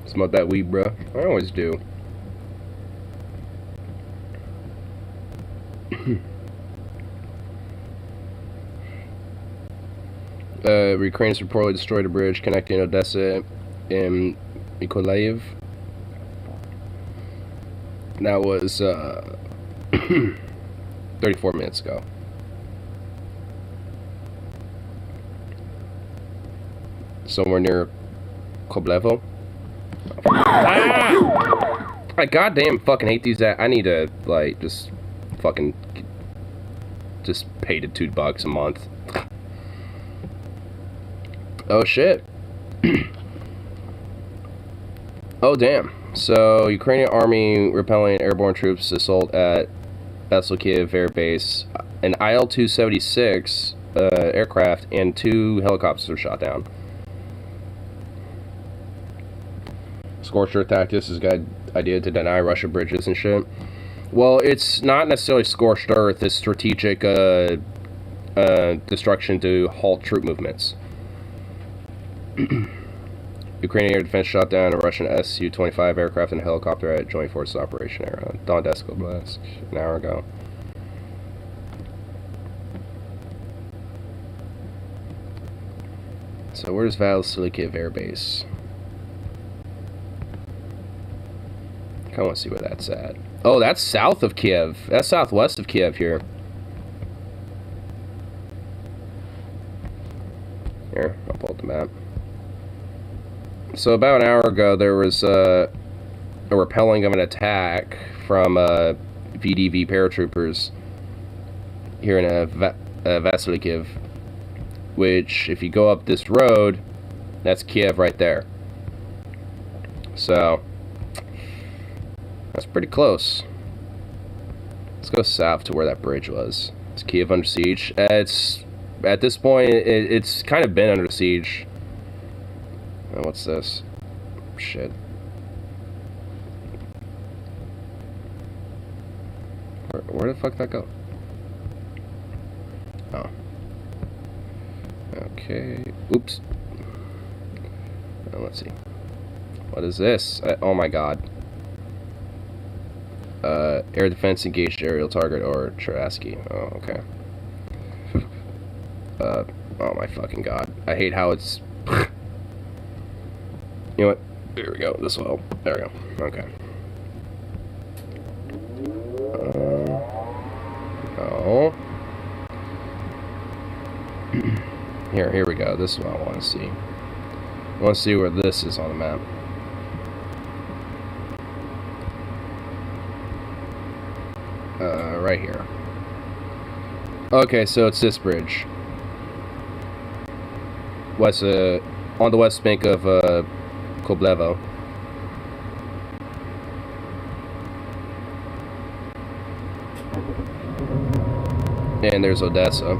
[SPEAKER 1] Smoke that weed, bruh. I always do. Ukrainians reportedly destroyed a bridge connecting Odessa and Mykolaiv. That was 34 minutes ago. Somewhere near Koblevo. Ah! I goddamn fucking hate these. I need to, like, just fucking just pay the $2 a month. Oh shit. Oh damn. So Ukrainian army repelling airborne troops assault at Vasilkiv Air Base. An IL-276 aircraft and 2 helicopters were shot down. Scorched earth tactics is a good idea to deny Russian bridges and shit. Well, it's not necessarily scorched earth. It's strategic destruction to halt troop movements. Ukrainian air defense shot down a Russian Su-25 aircraft and a helicopter at Joint Forces Operation Area, Donetsk Oblast, an hour ago. So where's Vasilkiv Air Base? I want to see where that's at. Oh, that's south of Kiev. That's southwest of Kiev here. Here, I'll pull up the map. So about an hour ago, there was a repelling of an attack from VDV paratroopers here in Vasilkiv, which, if you go up this road, that's Kiev right there. So that's pretty close. Let's go south to where that bridge was. Is Kiev under siege? It's at this point, it's kind of been under siege. Oh, what's this? Shit. Where the fuck did that go? Oh. Okay. Oops. Oh, let's see. What is this? Oh my god. Air defense engaged aerial target or Traski. Oh, okay. Oh my fucking god. I hate how it's... You know what? There we go. This will help. There we go. Okay. No. Here we go. This is what I want to see. I want to see where this is on the map. Right here. Okay, so it's this bridge. On the west bank of Koblevo. And there's Odessa.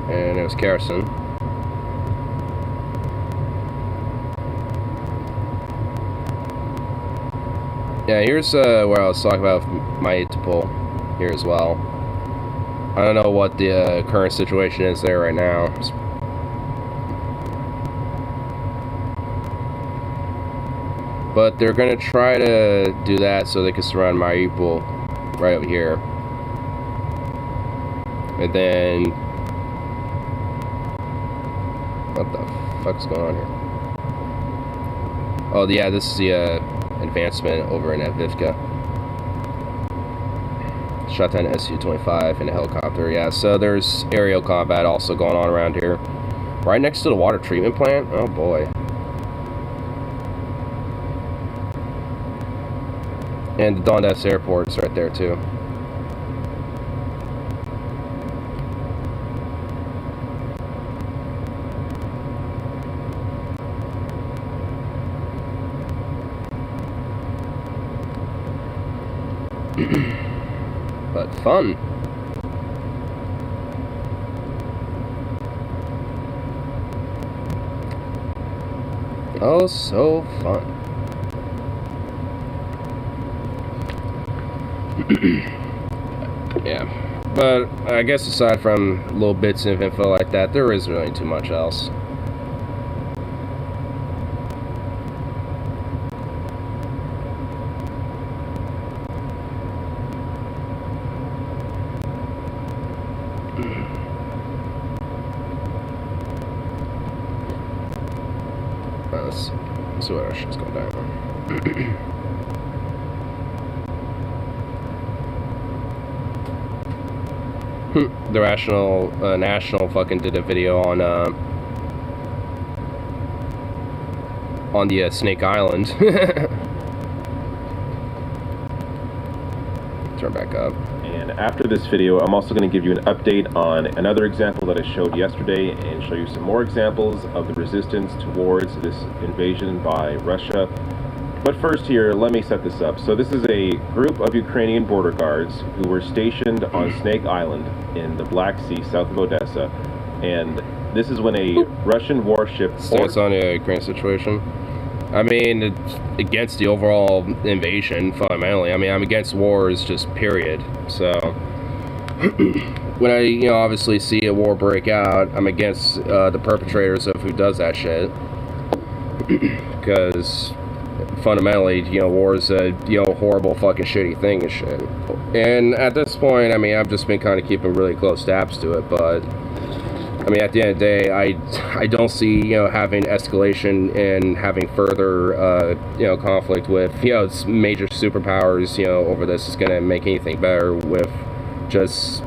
[SPEAKER 1] And there's Kherson. Yeah, here's where I was talking about Mariupol here as well. I don't know what the current situation is there right now. But they're going to try to do that so they can surround Mariupol right over here. And then... What the fuck's going on here? Oh, yeah, this is the advancement over in Avivka. Shot down Su-25 in a helicopter. Yeah, so there's aerial combat also going on around here. Right next to the water treatment plant? Oh, boy. And the Donetsk airport's right there, too. But fun. Oh, so fun. Yeah, but I guess aside from little bits of info like that, there isn't really too much else. Let's see what our shit's going down. The National fucking did a video on the Snake Island. Turn back up.
[SPEAKER 4] And after this video, I'm also going to give you an update on another example that I showed yesterday and show you some more examples of the resistance towards this invasion by Russia. But first here, let me set this up. So this is a group of Ukrainian border guards who were stationed on Snake Island in the Black Sea south of Odessa. And this is when a Russian warship...
[SPEAKER 1] Stance on the Ukraine situation. I mean, it's against the overall invasion, fundamentally. I mean, I'm against wars, just period. So, when I, obviously see a war break out, I'm against the perpetrators of who does that shit. Because, fundamentally, war is a, horrible fucking shitty thing and shit. And at this point, I mean, I've just been kind of keeping really close tabs to it, but... I mean, at the end of the day, I don't see, having escalation and having further, conflict with, major superpowers, over this is going to make anything better with just,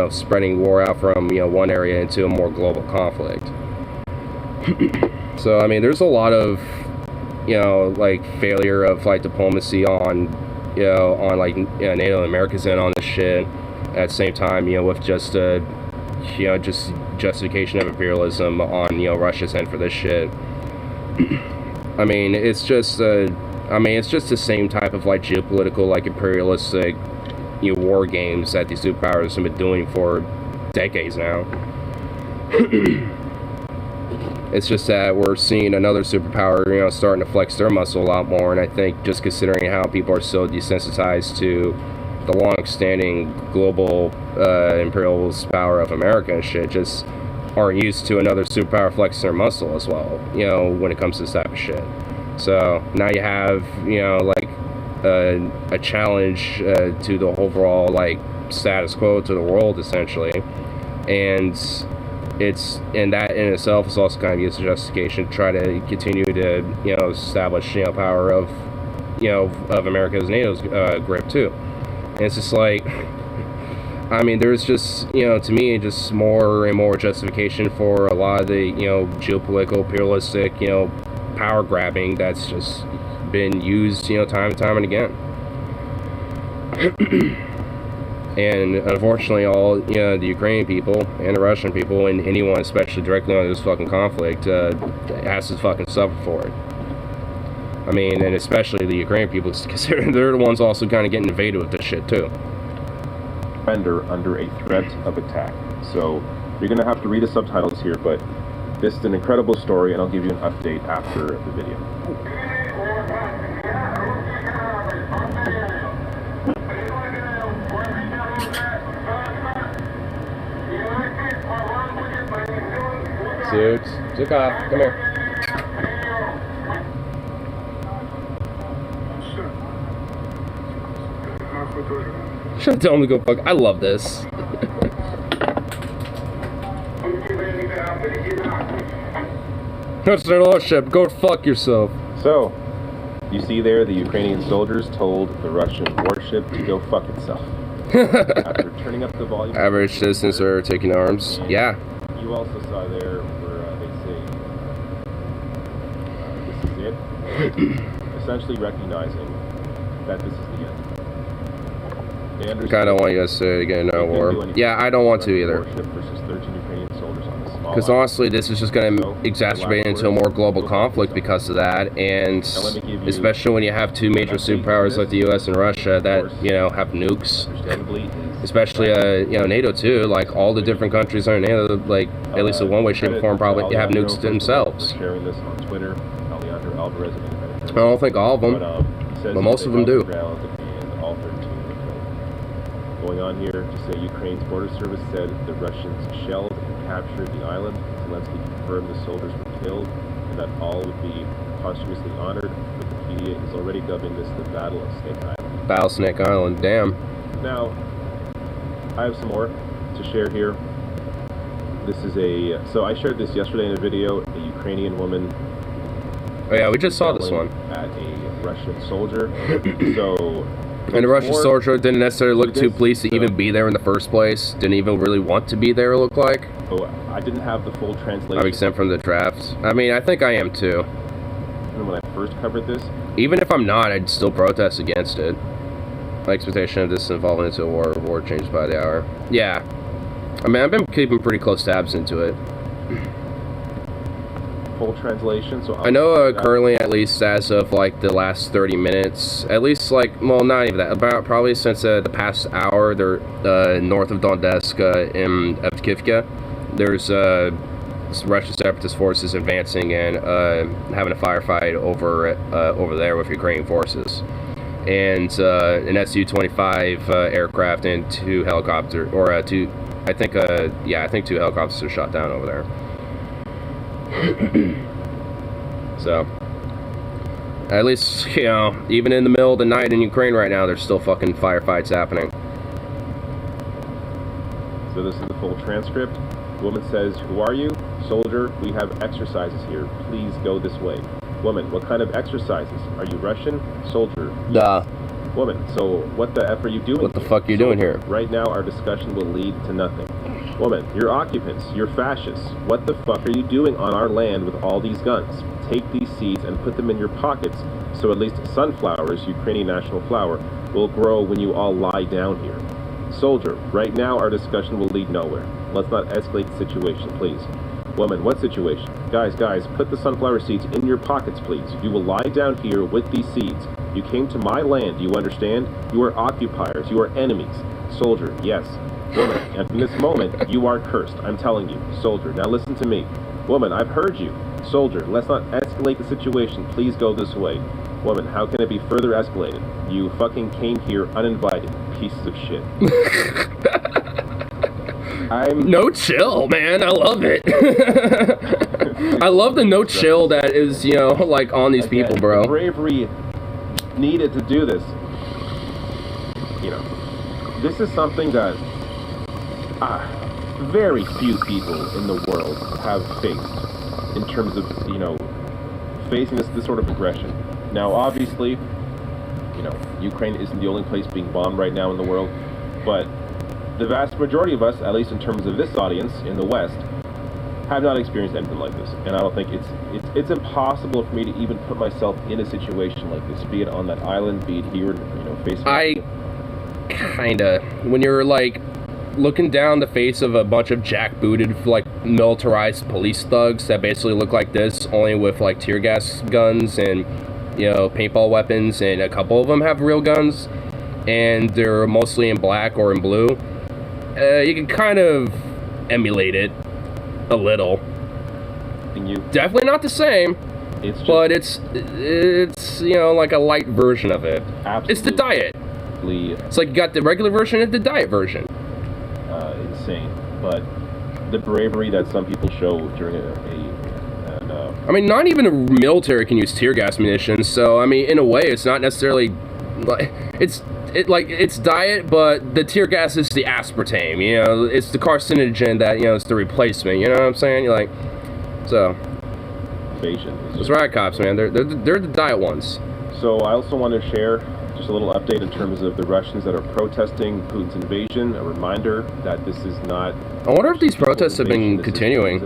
[SPEAKER 1] spreading war out from, one area into a more global conflict. So, I mean, there's a lot of, failure of, diplomacy on, NATO and America's in on this shit. At the same time, with just, just justification of imperialism on Russia's end for this shit. I mean, it's just it's just the same type of geopolitical imperialistic war games that these superpowers have been doing for decades now. It's just that we're seeing another superpower starting to flex their muscle a lot more, and I think just considering how people are so desensitized to the long-standing global imperialist power of America and shit, just aren't used to another superpower flexing their muscle as well, you know, when it comes to this type of shit. So now you have, you know, like a challenge to the overall like status quo to the world essentially, and that in itself is also kind of used as justification to try to continue to, you know, establish, you know, power of, you know, of America's NATO's grip too. And it's just like, I mean, there's just, you know, to me, just more and more justification for a lot of the, you know, geopolitical, imperialistic, you know, power grabbing that's just been used, you know, time and time and again. And unfortunately, all, you know, the Ukrainian people and the Russian people and anyone especially directly on this fucking conflict has to fucking suffer for it. I mean, and especially the Ukrainian people, because they're the ones also kind of getting invaded with this shit too.
[SPEAKER 4] Under a threat of attack. So you're gonna have to read the subtitles here, but this is an incredible story, and I'll give you an update after the video.
[SPEAKER 1] Zuka, come here. Should I tell him to go fuck? I love this. That's their lordship. Go fuck yourself.
[SPEAKER 4] So, you see there, the Ukrainian soldiers told the Russian warship to go fuck itself. After turning up the volume.
[SPEAKER 1] Average citizens are taking arms. Yeah.
[SPEAKER 4] You also saw there where they say, this is it. Essentially recognizing that this is the end.
[SPEAKER 1] I don't want us to get into a war. Yeah, I don't want to either. Because honestly, this is just going to exacerbate into a more global conflict because of that, and especially when you have two major superpowers like the U.S. and Russia that, you know, have nukes. Especially, you know, NATO too. Like all the different countries are in NATO, like at least in one way, shape, or form, probably have nukes themselves.
[SPEAKER 4] Sharing this on Twitter.
[SPEAKER 1] I don't think all of them, but most of them do.
[SPEAKER 4] Going on here to say Ukraine's border service said the Russians shelled and captured the island. Zelensky confirmed the soldiers were killed and that all would be posthumously honored. Wikipedia is already dubbing this the Battle of Snake Island.
[SPEAKER 1] Battle of Snake Island, damn.
[SPEAKER 4] Now, I have some more to share here. This is so I shared this yesterday in a video. A Ukrainian woman.
[SPEAKER 1] Oh yeah, we just saw this one.
[SPEAKER 4] At a Russian soldier. So.
[SPEAKER 1] And the Russian soldier didn't necessarily look too pleased to even be there in the first place. Didn't even really want to be there, it looked like.
[SPEAKER 4] Oh, I didn't have the full translation.
[SPEAKER 1] Except from the drafts. I mean, I think I am too.
[SPEAKER 4] And when I first covered this...
[SPEAKER 1] Even if I'm not, I'd still protest against it. My expectation of this evolving into a war changes by the hour. Yeah. I mean, I've been keeping pretty close tabs into it.
[SPEAKER 4] Full translation, so
[SPEAKER 1] I know currently, at least as of like the last 30 minutes, at least like, well, not even that, about probably since the past hour, they're north of Donetsk in Avdiivka, there's Russian separatist forces advancing and having a firefight over there with Ukrainian forces, and an Su-25 aircraft and two helicopters, or I think two helicopters are shot down over there. So, at least, you know, even in the middle of the night in Ukraine right now, there's still fucking firefights happening.
[SPEAKER 4] So this is the full transcript. The woman says, "Who are you? Soldier, we have exercises here. Please go this way." Woman, what kind of exercises? Are you Russian? Soldier.
[SPEAKER 1] Duh.
[SPEAKER 4] Woman, so what the F are you doing
[SPEAKER 1] What the fuck are you doing here?
[SPEAKER 4] Right now our discussion will lead to nothing. Woman, you're occupants, you're fascists. What the fuck are you doing on our land with all these guns? Take these seeds and put them in your pockets, so at least sunflowers, Ukrainian national flower, will grow when you all lie down here. Soldier, right now our discussion will lead nowhere. Let's not escalate the situation, please. Woman, what situation? Guys, put the sunflower seeds in your pockets, please. You will lie down here with these seeds. You came to my land, you understand? You are occupiers, you are enemies. Soldier, yes. Woman, and from this moment, you are cursed, I'm telling you. Soldier, now listen to me. Woman, I've heard you. Soldier, let's not escalate the situation. Please go this way. Woman, how can it be further escalated? You fucking came here uninvited, pieces of shit.
[SPEAKER 1] No chill, man. I love it. I love the no chill that is, you know, like on these people, bro.
[SPEAKER 4] The bravery needed to do this. You know, this is something that very few people in the world have faced in terms of, you know, facing this sort of aggression. Now, obviously, you know, Ukraine isn't the only place being bombed right now in the world, but the vast majority of us, at least in terms of this audience in the West, have not experienced anything like this. And I don't think it's impossible for me to even put myself in a situation like this, be it on that island, be it here, you know, Facebook.
[SPEAKER 1] Kinda. When you're like looking down the face of a bunch of jackbooted, like militarized police thugs that basically look like this, only with like tear gas guns and, you know, paintball weapons, and a couple of them have real guns, and they're mostly in black or in blue. You can kind of emulate it a little. Definitely not the same.
[SPEAKER 4] It's just,
[SPEAKER 1] but it's you know, like a light version of it.
[SPEAKER 4] Absolutely.
[SPEAKER 1] It's the diet. It's like you got the regular version and the diet version.
[SPEAKER 4] Insane, but the bravery that some people show during
[SPEAKER 1] I mean, not even a military can use tear gas munitions. So I mean, in a way, it's not necessarily like it's diet, but the tear gas is the aspartame. You know, it's the carcinogen that, you know, it's the replacement. You know what I'm saying? You're like, so. Those riot cops, man, they're the diet ones.
[SPEAKER 4] So I also want to share just a little update in terms of the Russians that are protesting Putin's invasion. A reminder that this is not.
[SPEAKER 1] I wonder if these protests have been continuing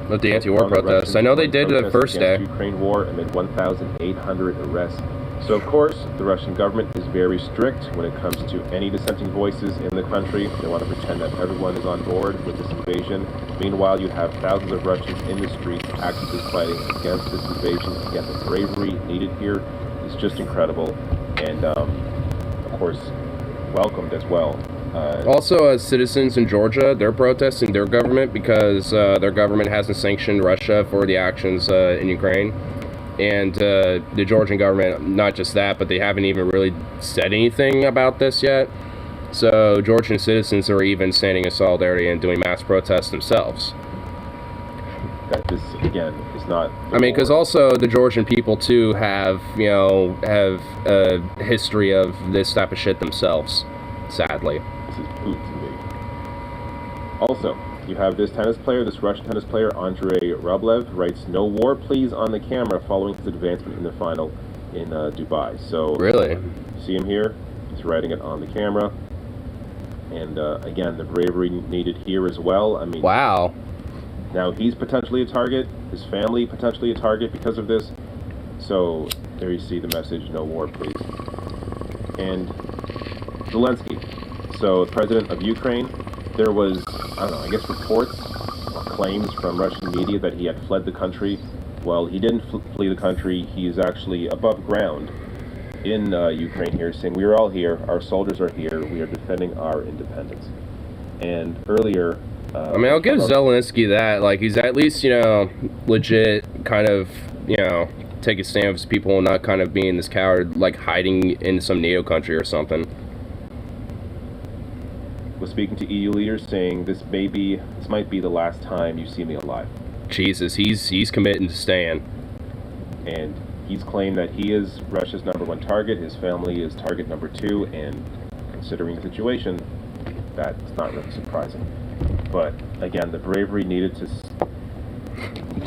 [SPEAKER 1] with the anti-war protests. I know they did the first day.
[SPEAKER 4] Ukraine war amid 1,800 arrests. So of course, the Russian government is very strict when it comes to any dissenting voices in the country. They want to pretend that everyone is on board with this invasion. Meanwhile, you have thousands of Russians in the streets actively fighting against this invasion. Again, the bravery needed here is just incredible, and of course, welcomed as well.
[SPEAKER 1] Also, as citizens in Georgia, they're protesting their government because their government hasn't sanctioned Russia for the actions in Ukraine. And the Georgian government, not just that, but they haven't even really said anything about this yet. So Georgian citizens are even standing in solidarity and doing mass protests themselves.
[SPEAKER 4] That this, again, is not...
[SPEAKER 1] I mean, because also the Georgian people, too, have a history of this type of shit themselves, sadly.
[SPEAKER 4] This is Putin's invasion. Also, you have this Russian tennis player, Andrei Rublev, writes, "No war, please," on the camera following his advancement in the final in Dubai. So,
[SPEAKER 1] really?
[SPEAKER 4] See him here? He's writing it on the camera. And again, the bravery needed here as well. I mean,
[SPEAKER 1] wow.
[SPEAKER 4] Now he's potentially a target, his family potentially a target because of this. So there you see the message, no war, please. And Zelensky, so president of Ukraine, there was, I don't know, I guess reports or claims from Russian media that he had fled the country. Well, he didn't flee the country. He is actually above ground in Ukraine here, saying, "We are all here. Our soldiers are here. We are defending our independence." And earlier...
[SPEAKER 1] I mean, I'll give Zelensky that. Like, he's at least, you know, legit kind of, you know, take a stand with his people and not kind of being this coward, like hiding in some NATO country or something.
[SPEAKER 4] Was speaking to EU leaders, saying this might be the last time you see me alive.
[SPEAKER 1] Jesus, he's committing to staying.
[SPEAKER 4] And he's claimed that he is Russia's #1 target. His family is target #2, and considering the situation, that's not really surprising. But again, the bravery needed to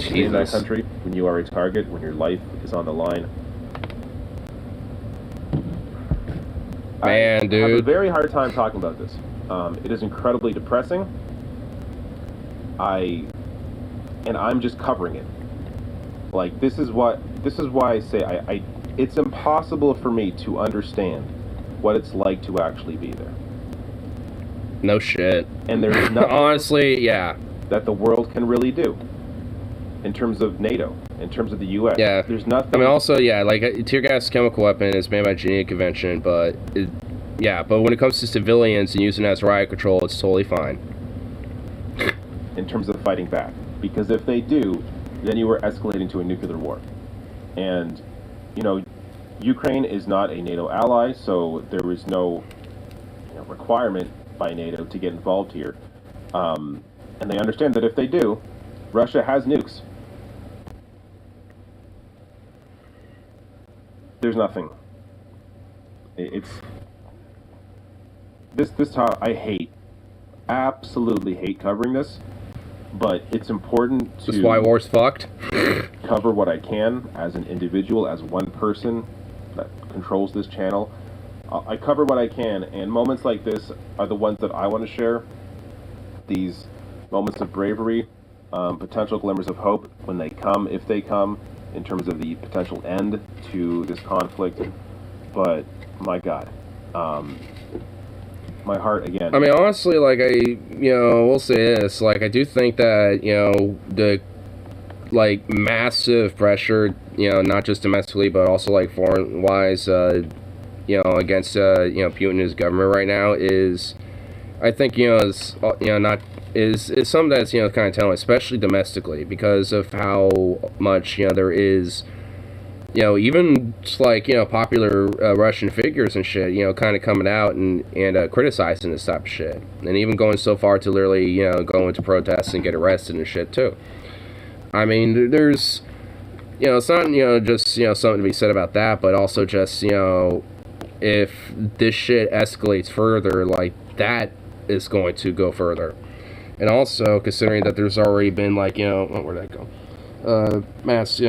[SPEAKER 4] stay in that country when you are a target, when your life is on the line.
[SPEAKER 1] Man, dude.
[SPEAKER 4] I have a very hard time talking about this. It is incredibly depressing. I'm just covering it. Like, this is why I say it's impossible for me to understand what it's like to actually be there.
[SPEAKER 1] No shit.
[SPEAKER 4] And there's nothing
[SPEAKER 1] honestly, yeah,
[SPEAKER 4] that the world can really do in terms of NATO, in terms of the U.S.
[SPEAKER 1] Yeah,
[SPEAKER 4] there's nothing.
[SPEAKER 1] I mean, also, yeah, like a tear gas chemical weapon is made by Geneva Convention, but but when it comes to civilians and using it as riot control, it's totally fine.
[SPEAKER 4] In terms of fighting back, because if they do, then you are escalating to a nuclear war. And, you know, Ukraine is not a NATO ally, so there is no requirement by NATO to get involved here. And they understand that if they do, Russia has nukes. There's nothing. It's this how I hate, absolutely hate covering this, but it's important to.
[SPEAKER 1] That's why war's fucked.
[SPEAKER 4] Cover what I can as an individual, as one person that controls this channel. I cover what I can, and moments like this are the ones that I want to share. These moments of bravery, potential glimmers of hope when they come, if they come, in terms of the potential end to this conflict. But my God, my heart again.
[SPEAKER 1] I mean, honestly, like we'll say this, like I do think that the like massive pressure, not just domestically but also like foreign wise, against Putin and his government right now is, I think is is something that's kind of telling, especially domestically, because of how much there is even just like popular Russian figures and shit kind of coming out and criticizing this type of shit, and even going so far to literally go into protests and get arrested and shit too. I mean, there's it's not just something to be said about that, but also just if this shit escalates further, like that is going to go further. And also considering that there's already been like where'd that go, mass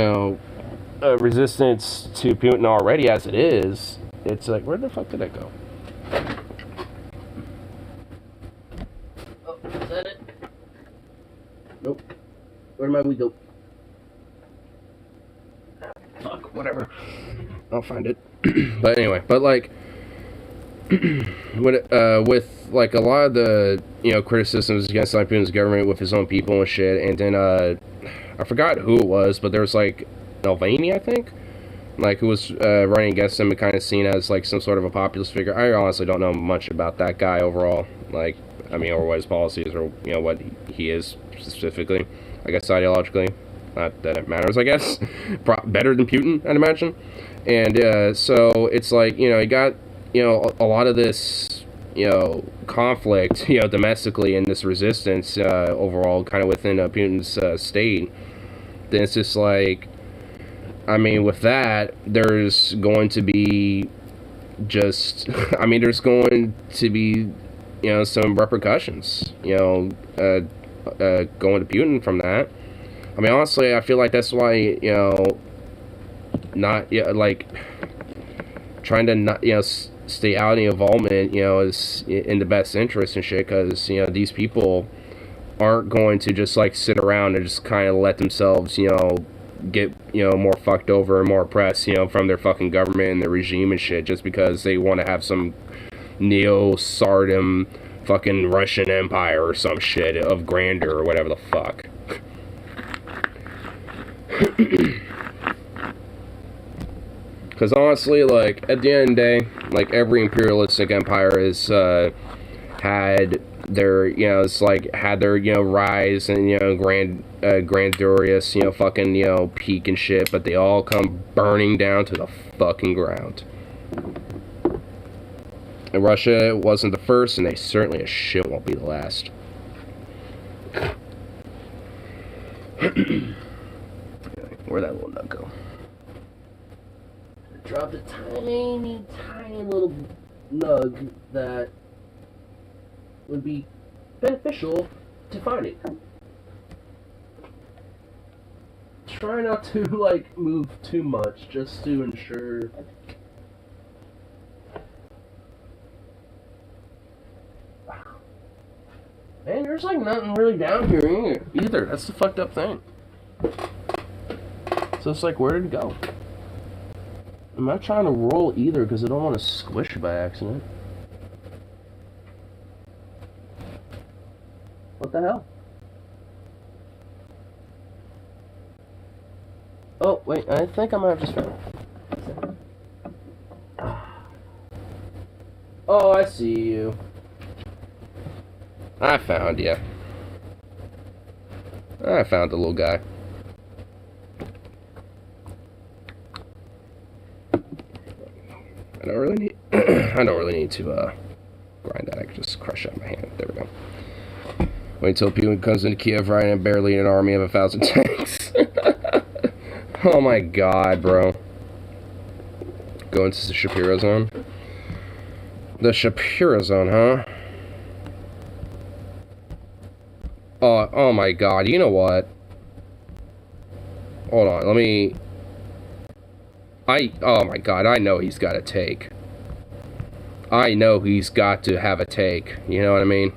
[SPEAKER 1] resistance to Putin already as it is, it's like, where the fuck did that go? Oh, is that it? Nope. Where did my weed go? Fuck, whatever. I'll find it. But anyway, but like with like a lot of the criticisms against like Putin's government with his own people and shit, and then I forgot who it was, but there was like Navalny, I think, like who was running against him and kind of seen as like some sort of a populist figure. I honestly don't know much about that guy overall, like I mean, or what his policies or what he is specifically, I guess ideologically. Not that it matters, I guess. Better than Putin, I'd imagine. And so it's like you got a lot of this conflict domestically, and this resistance overall kind of within Putin's state. Then it's just like, I mean, with that, there's going to be just, I mean, there's going to be, some repercussions, going to Putin from that. I mean, honestly, I feel like that's why, not, like, trying to not, stay out of the involvement, is in the best interest and shit, because, these people aren't going to just, like, sit around and just kind of let themselves, get more fucked over and more oppressed from their fucking government and their regime and shit, just because they want to have some neo-Tsardom fucking Russian Empire or some shit of grandeur or whatever the fuck. Because honestly, like at the end of the day, like every imperialistic empire has had their it's like had their rise and grandiose fucking peak and shit, but they all come burning down to the fucking ground. And Russia wasn't the first, and they certainly as shit won't be the last. Where'd that little nut go? I dropped a tiny little nug that would be beneficial to finding. Try not to like move too much, just to ensure. Man, there's like nothing really down here either. That's the fucked up thing. So it's like, where did it go? I'm not trying to roll either because I don't want to squish it by accident. What the hell? Oh, wait, I think I might have just found it. Oh, I see you. I found you. I found the little guy. I don't really need I don't really need to grind that. I can just crush out my hand. There we go. Wait until Putin comes into Kiev riding in barely an army of 1,000 tanks. Oh my god, bro. Go into the Shapiro zone. The Shapiro zone, huh? Oh my god, you know what? Hold on, let me... oh my god, I know he's got a take. I know he's got to have a take, you know what I mean?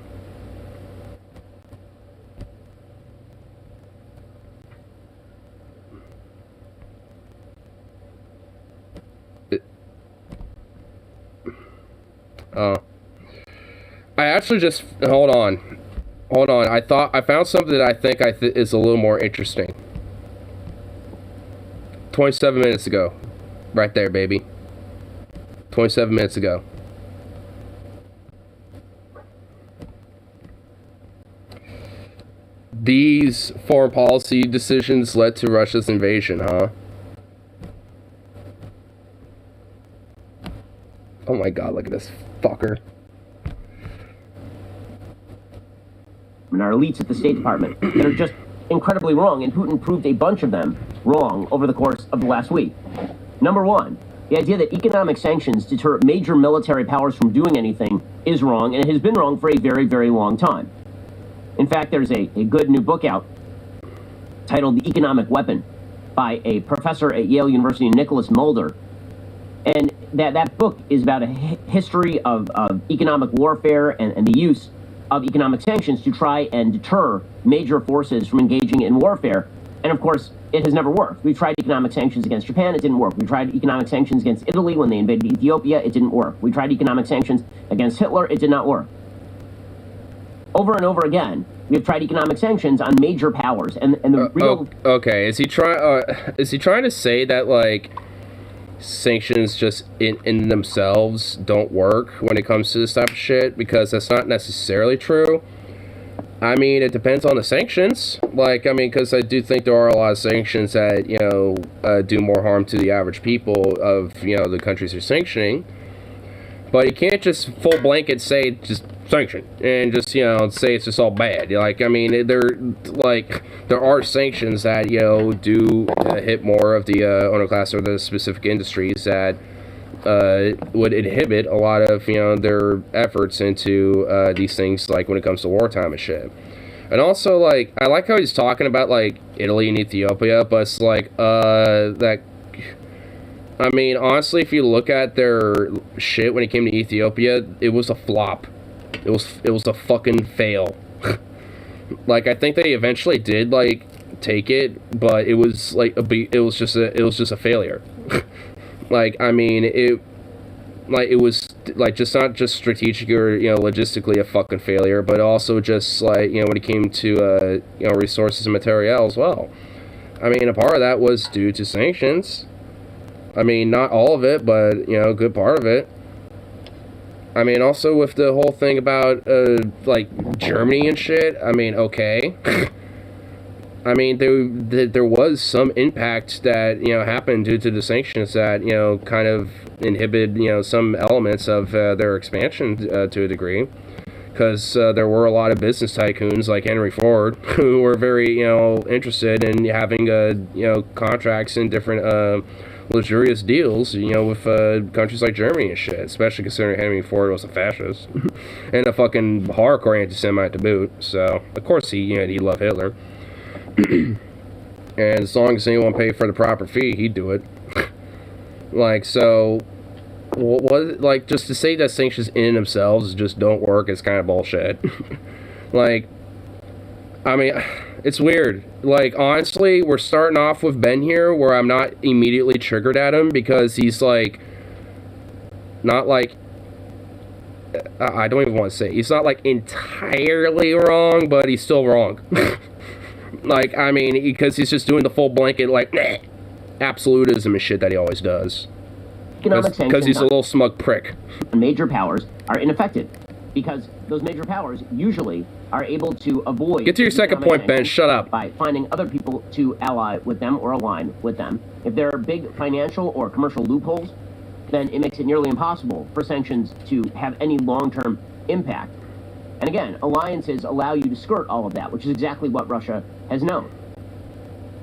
[SPEAKER 1] I actually just... Hold on, I found something that I think is a little more interesting. 27 minutes ago. Right there, baby. 27 minutes ago. These foreign policy decisions led to Russia's invasion, huh? Oh my god, look at this fucker.
[SPEAKER 5] And our elites at the State Department that are just incredibly wrong, and Putin proved a bunch of them wrong over the course of the last week. Number one, the idea that economic sanctions deter major military powers from doing anything is wrong, and it has been wrong for a very, very long time. In fact, there's a good new book out titled The Economic Weapon by a professor at Yale University, Nicholas Mulder. And that book is about a history of economic warfare and the use of economic sanctions to try and deter major forces from engaging in warfare. And of course, it has never worked. We've tried economic sanctions against Japan, it didn't work. We tried economic sanctions against Italy when they invaded Ethiopia, it didn't work. We tried economic sanctions against Hitler, it did not work. Over and over again, we've tried economic sanctions on major powers, and the real...
[SPEAKER 1] Okay, is he trying to say that, like, sanctions just in themselves don't work when it comes to this type of shit? Because that's not necessarily true. I mean, it depends on the sanctions. Like, I mean, because I do think there are a lot of sanctions that, you know, do more harm to the average people of, you know, the countries you're sanctioning. But you can't just full blanket say just sanction and just, you know, say it's just all bad. Like, I mean, there are sanctions that, you know, do hit more of the owner class or the specific industries that would inhibit a lot of, you know, their efforts into these things, like when it comes to wartime and shit. And also, like, I like how he's talking about, like, Italy and Ethiopia, but it's like, I mean, honestly, if you look at their shit when it came to Ethiopia, it was a flop. It was a fucking fail. Like, I think they eventually did, like, take it, but it was like it was just a failure. Like, I mean, it was like just not just strategic or, you know, logistically a fucking failure, but also just, like, you know, when it came to you know, resources and material as well. I mean, a part of that was due to sanctions. I mean, not all of it, but, you know, a good part of it. I mean, also with the whole thing about, like, Germany and shit, I mean, okay. I mean, there was some impact that, you know, happened due to the sanctions that, you know, kind of inhibited, you know, some elements of their expansion to a degree. Because there were a lot of business tycoons like Henry Ford who were very, you know, interested in having, you know, contracts in different, luxurious deals, you know, with countries like Germany and shit, especially considering Henry Ford was a fascist and a fucking hardcore anti-Semite to boot. So of course he loved Hitler, and as long as anyone paid for the proper fee, he'd do it. Like, so what, like, just to say that sanctions in themselves just don't work is kind of bullshit. Like, I mean, it's weird. Like, honestly, we're starting off with Ben here, where I'm not immediately triggered at him, because he's, like, not, like, I don't even want to say, he's not, like, entirely wrong, but he's still wrong. Like, I mean, because he's just doing the full blanket, like, absolutism and shit that he always does. Because he's a little smug prick.
[SPEAKER 5] Major powers are ineffective, because those major powers usually are able to avoid...
[SPEAKER 1] Get to your second point, Ben. Shut up.
[SPEAKER 5] ...by finding other people to ally with them or align with them. If there are big financial or commercial loopholes, then it makes it nearly impossible for sanctions to have any long-term impact. And again, alliances allow you to skirt all of that, which is exactly what Russia has known.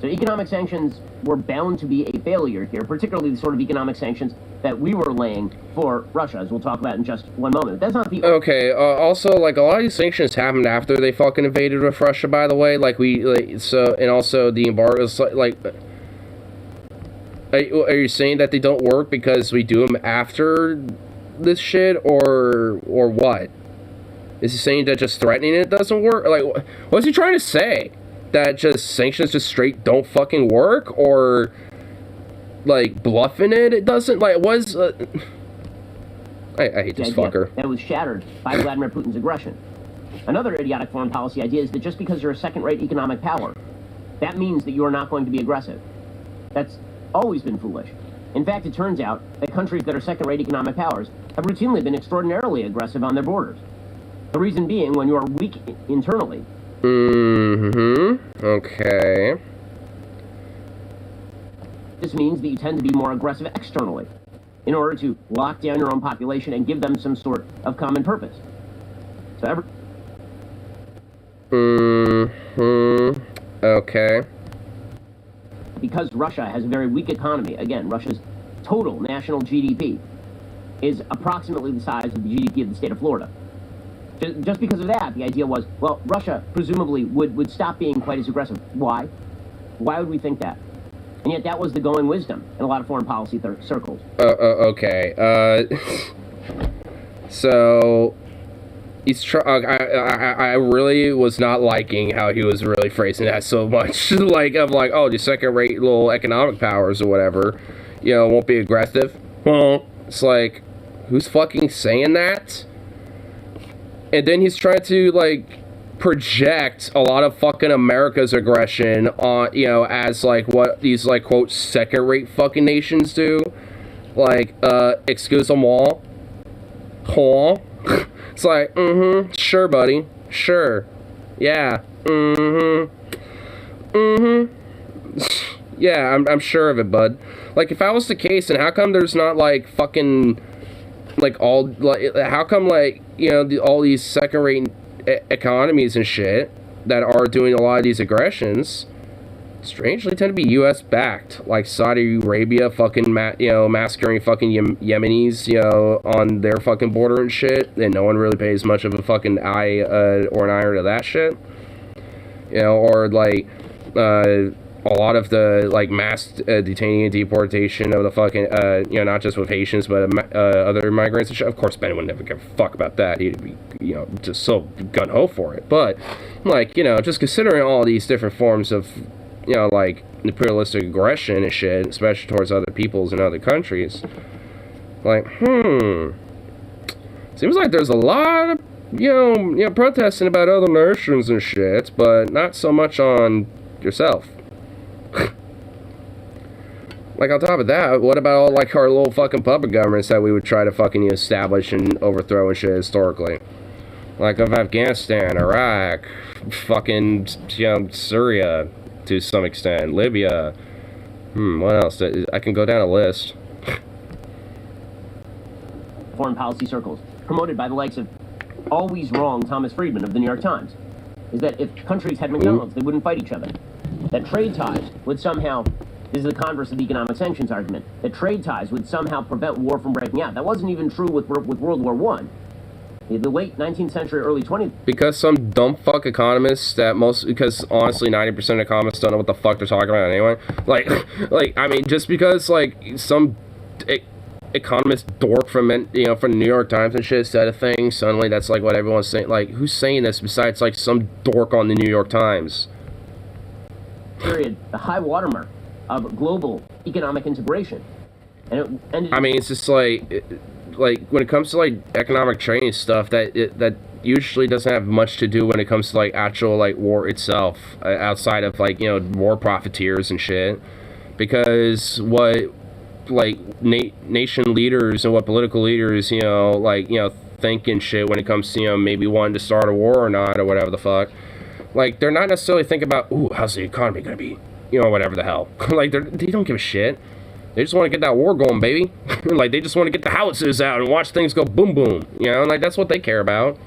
[SPEAKER 5] So economic sanctions were bound to be a failure here, particularly the sort of economic sanctions that we were laying for Russia, as we'll talk about in just one moment. That's not the...
[SPEAKER 1] Okay, also, like, a lot of these sanctions happened after they fucking invaded with Russia, by the way. Like, and also the embargoes, like... Are you saying that they don't work because we do them after this shit, or what? Is he saying that just threatening it doesn't work? Like, what's he trying to say? That just sanctions just straight don't fucking work? Or, like, bluffing it doesn't? Like, was... I hate this fucker.
[SPEAKER 5] That was shattered by Vladimir Putin's aggression. Another idiotic foreign policy idea is that just because you're a second-rate economic power, that means that you are not going to be aggressive. That's always been foolish. In fact, it turns out that countries that are second-rate economic powers have routinely been extraordinarily aggressive on their borders. The reason being, when you are weak internally...
[SPEAKER 1] Okay.
[SPEAKER 5] This means that you tend to be more aggressive externally, in order to lock down your own population and give them some sort of common purpose. So
[SPEAKER 1] Okay.
[SPEAKER 5] Because Russia has a very weak economy, again, Russia's total national GDP is approximately the size of the GDP of the state of Florida. Just because of that, the idea was, well, Russia presumably would stop being quite as aggressive. Why? Why would we think that? And yet that was the going wisdom in a lot of foreign policy circles.
[SPEAKER 1] Okay. So... I really was not liking how he was really phrasing that so much. Like, oh, the second-rate little economic powers or whatever, you know, won't be aggressive. Well, it's like, who's fucking saying that? And then he's trying to, like, project a lot of fucking America's aggression on, you know, as, like, what these, like, quote, second-rate fucking nations do. Like, excuse-moi. Huh? It's like, sure, buddy. Sure. Yeah. Yeah, I'm sure of it, bud. Like, if that was the case, then how come there's not, like, fucking... Like, all... Like, how come, like, you know, all these second-rate economies and shit that are doing a lot of these aggressions... strangely tend to be U.S.-backed, like Saudi Arabia fucking, massacring fucking Yemenis, you know, on their fucking border and shit, and no one really pays much of a fucking eye or an eye to that shit, you know, or, like, a lot of the, like, mass detaining and deportation of the fucking, you know, not just with Haitians, but other migrants and shit. Of course, Ben would never give a fuck about that. He'd be, you know, just so gun-ho for it, but, like, you know, just considering all these different forms of, you know, like, imperialistic aggression and shit, especially towards other peoples and other countries. Like, seems like there's a lot of, you know, protesting about other nations and shit, but not so much on yourself. Like, on top of that, what about all, like, our little fucking puppet governments that we would try to fucking establish and overthrow and shit historically? Like, of Afghanistan, Iraq, fucking, you know, Syria, to some extent, Libya. What else? I can go down a list.
[SPEAKER 5] Foreign policy circles, promoted by the likes of always wrong Thomas Friedman of the New York Times, is that if countries had McDonald's, they wouldn't fight each other. That trade ties would somehow, this is the converse of the economic sanctions argument, that trade ties would somehow prevent war from breaking out. That wasn't even true with World War I. The late 19th century, early 20th...
[SPEAKER 1] Because some dumb fuck economists because honestly 90% of economists don't know what the fuck they're talking about anyway. Like, I mean, just because, like, some economist dork from, you know, from the New York Times and shit said a thing, suddenly that's, like, what everyone's saying. Like, who's saying this besides, like, some dork on the New York Times?
[SPEAKER 5] Period. The high watermark of global economic integration. And it ended...
[SPEAKER 1] I mean, it's just, like, when it comes to, like, economic trading stuff, that usually doesn't have much to do when it comes to, like, actual, like, war itself, outside of, like, you know, war profiteers and shit. Because what, like, nation leaders and what political leaders, you know, like, you know, think and shit when it comes to, you know, maybe wanting to start a war or not, or whatever the fuck. Like, they're not necessarily thinking about, ooh, how's the economy gonna be? You know, whatever the hell. Like, they don't give a shit. They just want to get that war going, baby. Like, they just want to get the howitzers out and watch things go boom, boom. You know, like, that's what they care about.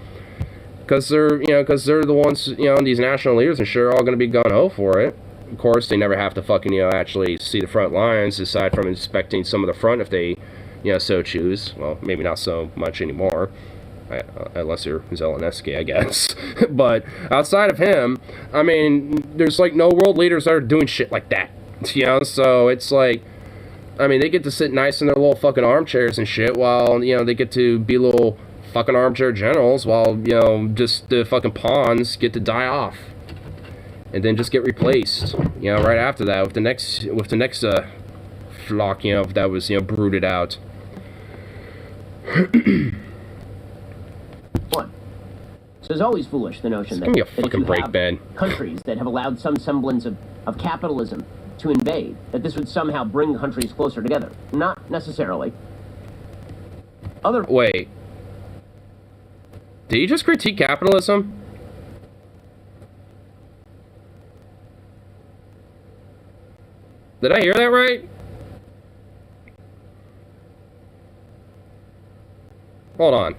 [SPEAKER 1] because they're the ones, these national leaders and shit are all going to be gung-ho for it. Of course, they never have to fucking, actually see the front lines, aside from inspecting some of the front if they, so choose. Well, maybe not so much anymore, unless you're Zelensky, I guess. But outside of him, I mean, there's, like, no world leaders that are doing shit like that, So it's like, I mean, they get to sit nice in their little fucking armchairs and shit while, they get to be little fucking armchair generals while, just the fucking pawns get to die off. And then just get replaced, right after that with the next flock, that was, brooded out.
[SPEAKER 5] One. So it's always foolish, the notion
[SPEAKER 1] Give me a
[SPEAKER 5] that
[SPEAKER 1] fucking break, Ben.
[SPEAKER 5] Countries that have allowed some semblance of capitalism to invade, that this would somehow bring countries closer together. Not necessarily.
[SPEAKER 1] Wait. Did you just critique capitalism? Did I hear that right? Hold on.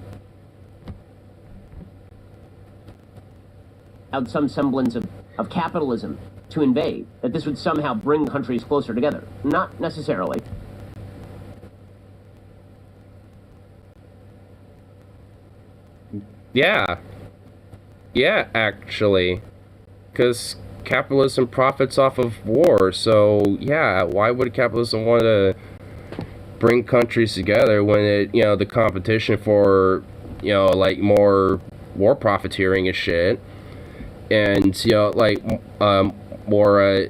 [SPEAKER 5] Out some semblance of capitalism to invade, that this would somehow bring countries closer together. Not necessarily.
[SPEAKER 1] Yeah. Yeah, actually. Because capitalism profits off of war, so yeah, why would capitalism want to bring countries together when it, the competition for, like, more war profiteering and shit, and, more,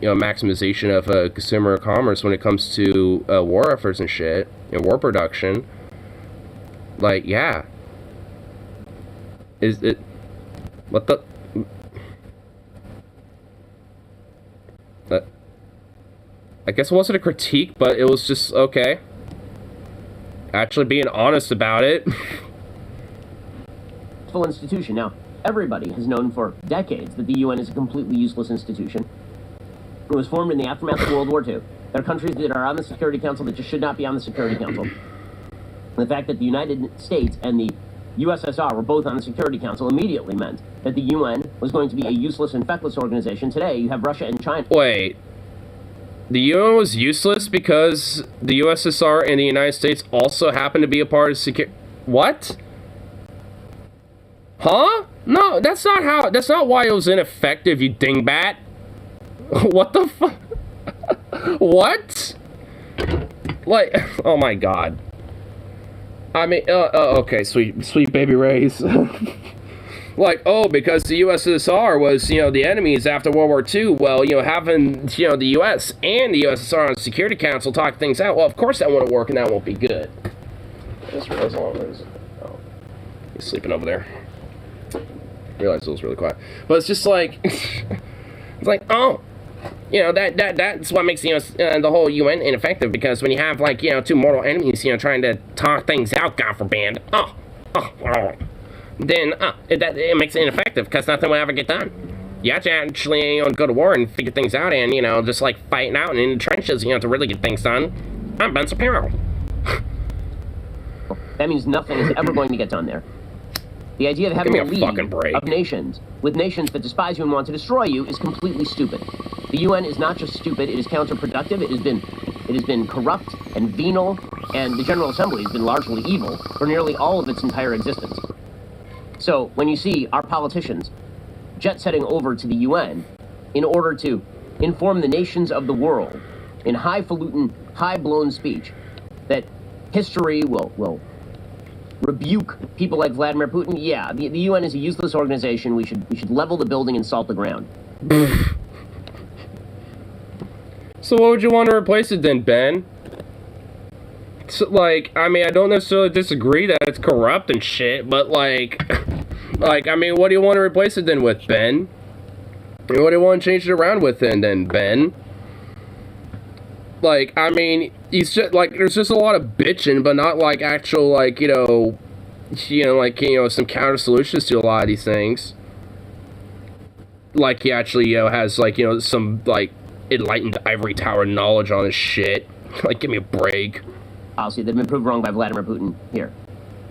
[SPEAKER 1] maximization of consumer commerce when it comes to war efforts and shit, and war production, like, yeah. Is it, what the... I guess it wasn't a critique, but it was just, okay. Actually being honest about it.
[SPEAKER 5] Full institution. Now, everybody has known for decades that the UN is a completely useless institution. It was formed in the aftermath of World War II. There are countries that are on the Security Council that just should not be on the Security Council. And the fact that the United States and the USSR were both on the Security Council immediately meant that the UN was going to be a useless and feckless organization. Today, you have Russia and China.
[SPEAKER 1] Wait. The UN was useless because the USSR and the United States also happen to be a part of security. What? Huh? No, that's not why it was ineffective, you dingbat. What the fuck? What? Like, oh my god. I mean, okay, sweet baby rays. Like, oh, because the USSR was, the enemies after World War II, well, having, the US and the USSR on the Security Council talk things out, well, of course that won't work and that won't be good. I just realized he's sleeping over there. Realized it was really quiet. But it's just like, it's like, oh, that's what makes, the whole UN ineffective, because when you have, like, two mortal enemies, trying to talk things out, God forbid, then it makes it ineffective, because nothing will ever get done. You have to actually go to war and figure things out, and, just, like, fighting out in the trenches, to really get things done. I'm Ben Shapiro.
[SPEAKER 5] That means nothing is ever going to get done there. The idea of having a league of nations, with nations that despise you and want to destroy you, is completely stupid. The UN is not just stupid, it is counterproductive, it has been corrupt and venal, and the General Assembly has been largely evil for nearly all of its entire existence. So, when you see our politicians jet-setting over to the UN in order to inform the nations of the world in highfalutin, high-blown speech that history will rebuke people like Vladimir Putin, yeah, the UN is a useless organization. We should level the building and salt the ground.
[SPEAKER 1] So what would you want to replace it then, Ben? So, like, I mean, I don't necessarily disagree that it's corrupt and shit, but, like, I mean, what do you want to replace it then with, Ben? What do you want to change it around with then, Ben? Like, I mean, he's just, like, there's just a lot of bitching, but not, like, actual, like, some counter solutions to a lot of these things. Like, he actually, has, like, some, like, enlightened ivory tower knowledge on his shit. Like, give me a break.
[SPEAKER 5] Policy that have been proved wrong by Vladimir Putin here.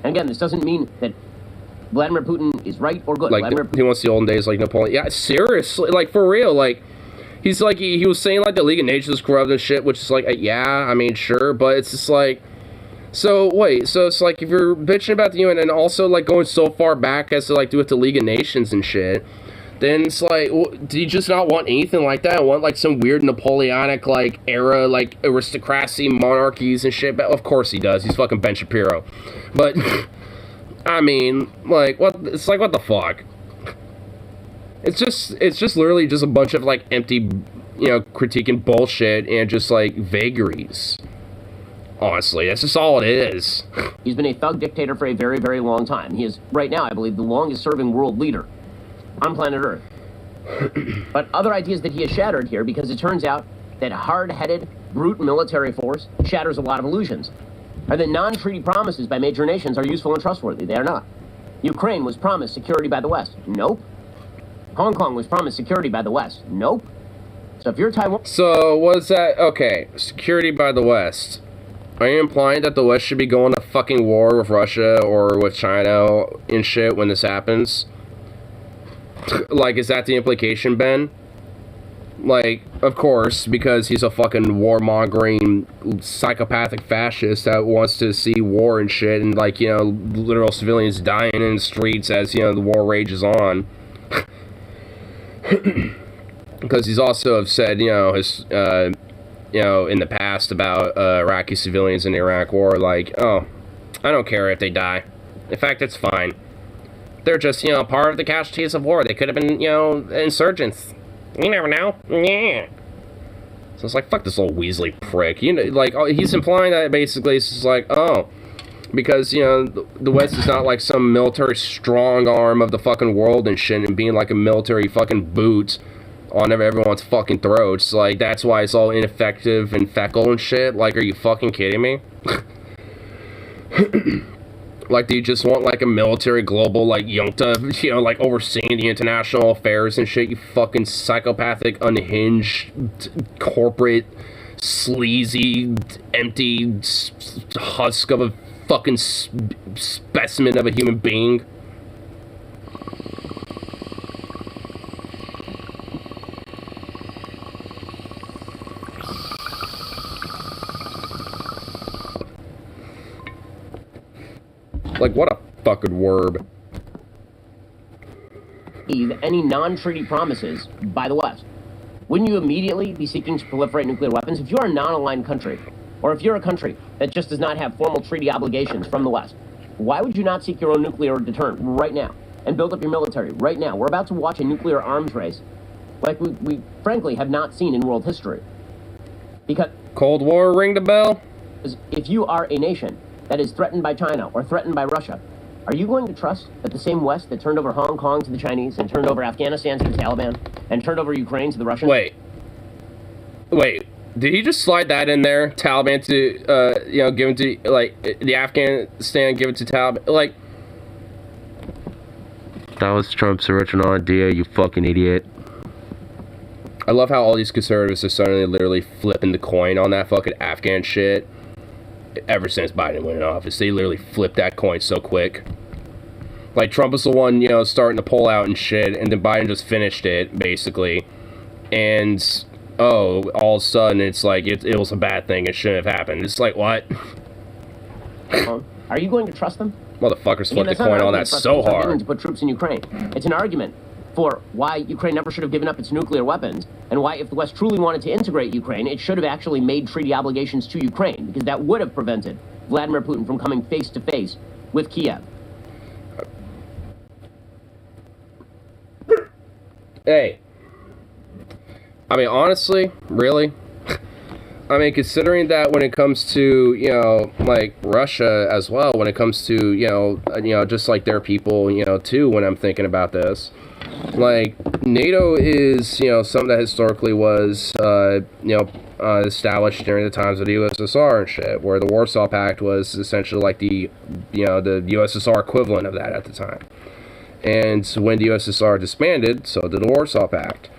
[SPEAKER 5] And again, this doesn't mean that Vladimir Putin is right or good.
[SPEAKER 1] Like, he wants the olden days like Napoleon. Yeah, seriously, like, for real, like, he's like, he was saying, like, the League of Nations is corrupt and shit, which is like, yeah, I mean, sure, but it's just like, so, wait, so it's like, if you're bitching about the UN and also, like, going so far back as to, like, do with the League of Nations and shit, then it's like, well, do you just not want anything like that? I want, like, some weird Napoleonic, like, era, like, aristocracy, monarchies and shit. But of course he does. He's fucking Ben Shapiro. But, I mean, like, what? It's like, what the fuck? It's just literally just a bunch of, like, empty, you know, critiquing bullshit and just, like, vagaries. Honestly, that's just all it is.
[SPEAKER 5] He's been a thug dictator for a very, very long time. He is, right now, I believe, the longest-serving world leader on planet Earth. But other ideas that he has shattered here, because it turns out that hard-headed, brute military force shatters a lot of illusions, are that non-treaty promises by major nations are useful and trustworthy. They are not. Ukraine was promised security by the West. Nope. Hong Kong was promised security by the West. Nope. So if you're Taiwan...
[SPEAKER 1] So, what's that? Okay, security by the West. Are you implying that the West should be going to fucking war with Russia or with China and shit when this happens? Like, is that the implication, Ben? Like, of course, because he's a fucking warmongering psychopathic fascist that wants to see war and shit and, like, you know, literal civilians dying in the streets as, you know, the war rages on. Because he's also said, you know, his, you know, in the past about Iraqi civilians in the Iraq war, like, oh, I don't care if they die. In fact, it's fine. They're just, you know, part of the casualties of war. They could have been, you know, insurgents. You never know. Yeah. So it's like, fuck this little Weasley prick. You know, like, he's implying that basically it's just like, oh, because, you know, the West is not like some military strong arm of the fucking world and shit and being like a military fucking boot on everyone's fucking throats. Like, that's why it's all ineffective and feckle and shit. Like, are you fucking kidding me? Like, do you just want, like, a military global, like, junta, you know, like, overseeing the international affairs and shit, you fucking psychopathic, unhinged, corporate, sleazy, empty husk of a fucking specimen of a human being? Like, what a fucking word.
[SPEAKER 5] Any non-treaty promises by the West. Wouldn't you immediately be seeking to proliferate nuclear weapons? If you're a non-aligned country, or if you're a country that just does not have formal treaty obligations from the West, why would you not seek your own nuclear deterrent right now and build up your military right now? We're about to watch a nuclear arms race like we frankly have not seen in world history. Because
[SPEAKER 1] Cold War ring the bell?
[SPEAKER 5] if you are a nation that is threatened by China or threatened by Russia, are you going to trust that the same West that turned over Hong Kong to the Chinese and turned over Afghanistan to the Taliban and turned over Ukraine to the Russians?
[SPEAKER 1] Wait, did he just slide that in there? Taliban to, you know, give it to, like, the Afghanistan, give it to Taliban? Like, that was Trump's original idea, you fucking idiot. I love how all these conservatives are suddenly literally flipping the coin on that fucking Afghan shit. Ever since Biden went in office, they literally flipped that coin so quick. Like, Trump was the one, you know, starting to pull out and shit, and then Biden just finished it, basically. And, oh, all of a sudden, it's like, it was a bad thing, it shouldn't have happened. It's like, what?
[SPEAKER 5] Are you going to trust them?
[SPEAKER 1] Motherfuckers flipped the coin on that so hard.
[SPEAKER 5] To put troops in Ukraine. It's an argument for why Ukraine never should have given up its nuclear weapons, and why, if the West truly wanted to integrate Ukraine, it should have actually made treaty obligations to Ukraine, because that would have prevented Vladimir Putin from coming face-to-face with Kiev.
[SPEAKER 1] Hey. I mean, honestly, really? I mean, considering that when it comes to, you know, like, Russia as well, when it comes to, you know, just like their people, you know, too, when I'm thinking about this, like, NATO is, you know, something that historically was, established during the times of the USSR and shit, where the Warsaw Pact was essentially like the, you know, the USSR equivalent of that at the time. And when the USSR disbanded, so did the Warsaw Pact.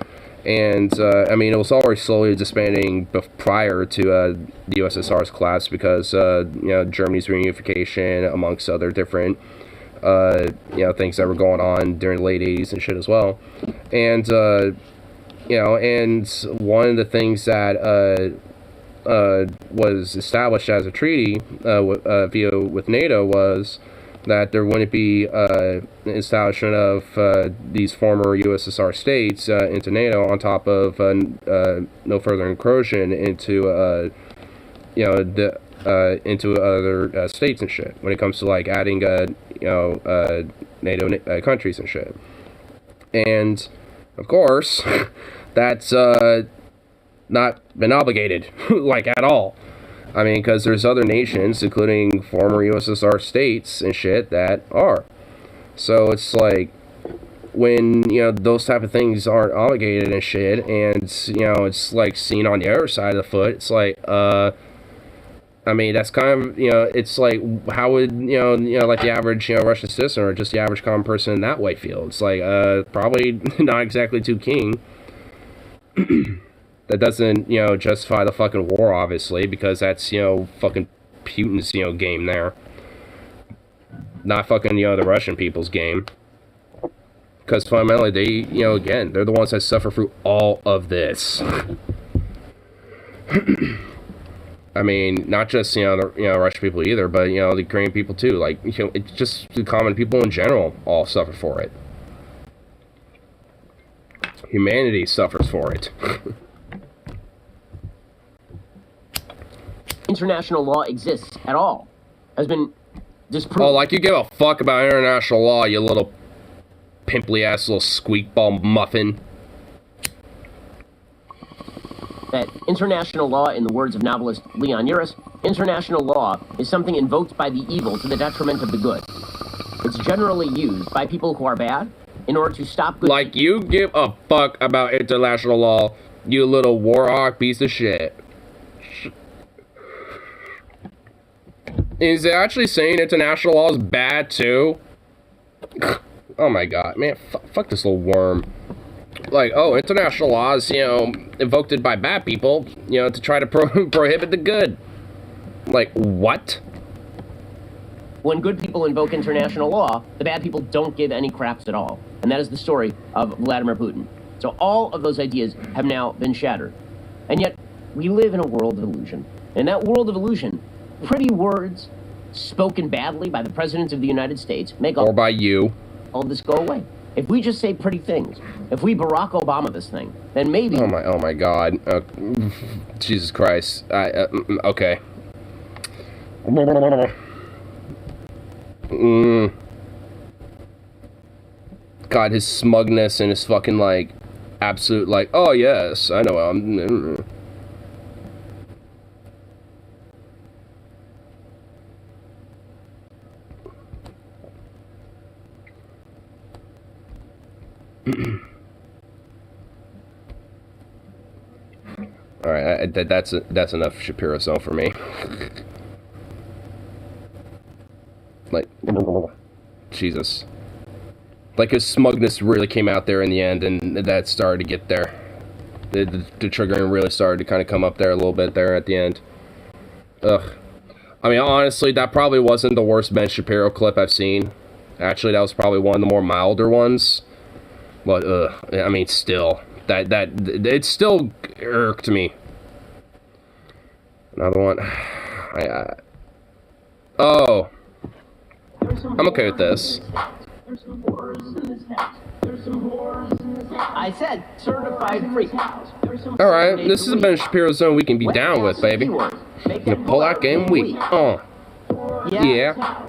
[SPEAKER 1] And, I mean, it was already slowly disbanding prior to the USSR's collapse because, you know, Germany's reunification, amongst other different you know, things that were going on during the late 80s and shit as well. And, you know, and one of the things that was established as a treaty with NATO was that there wouldn't be establishment of these former USSR states into NATO on top of no further incursion into you know, into other states and shit when it comes to like adding you know, NATO countries and shit. And of course that's not been obligated like at all. I mean, because there's other nations, including former USSR states and shit, that are. So it's like, when, you know, those type of things aren't obligated and shit, and, you know, it's like seen on the other side of the foot, it's like, I mean, that's kind of, you know, it's like, how would, you know, like the average, you know, Russian citizen or just the average common person in that way feel? It's like, probably not exactly too keen. That doesn't, you know, justify the fucking war, obviously, because that's, you know, fucking Putin's, you know, game there. Not fucking, you know, the Russian people's game. Because fundamentally, they, you know, again, they're the ones that suffer through all of this. I mean, not just, you know, the, you know, Russian people either, but, you know, the Ukrainian people too. Like, you know, it's just the common people in general all suffer for it. Humanity suffers for it.
[SPEAKER 5] International law exists at all has been disproven.
[SPEAKER 1] Oh, like you give a fuck about international law, you little pimply ass little squeakball muffin.
[SPEAKER 5] That international law, in the words of novelist Leon Uris, international law is something invoked by the evil to the detriment of the good. It's generally used by people who are bad in order to stop good.
[SPEAKER 1] Like you give a fuck about international law, you little warhawk piece of shit. Is it actually saying international law is bad too? Oh my god, man, fuck this little worm. Like, oh, international law is, you know, invoked by bad people, you know, to try to prohibit the good. Like, what?
[SPEAKER 5] When good people invoke international law, the bad people don't give any craps at all. And that is the story of Vladimir Putin. So all of those ideas have now been shattered. And yet, we live in a world of illusion. In that world of illusion, pretty words spoken badly by the President of the United States make all,
[SPEAKER 1] or by you,
[SPEAKER 5] all this go away. If we just say pretty things, if we Barack Obama this thing, then maybe...
[SPEAKER 1] Oh my god. Jesus Christ. Okay. God, his smugness and his fucking, like, absolute, like, oh yes, I know, all right, that's enough Shapiro zone for me. Like, Jesus. Like, his smugness really came out there in the end, and that started to get there. The triggering really started to kind of come up there a little bit there at the end. Ugh. I mean, honestly, that probably wasn't the worst Ben Shapiro clip I've seen. Actually, that was probably one of the more milder ones. But, I mean, still. It still irked me. Another one. Oh. I'm okay with this.
[SPEAKER 5] There's some horrors in this house. There's some horrors in this house. I said certified freak.
[SPEAKER 1] Alright, this is a Ben Shapiro zone we can be down with, baby. You can pull out game week. Yeah.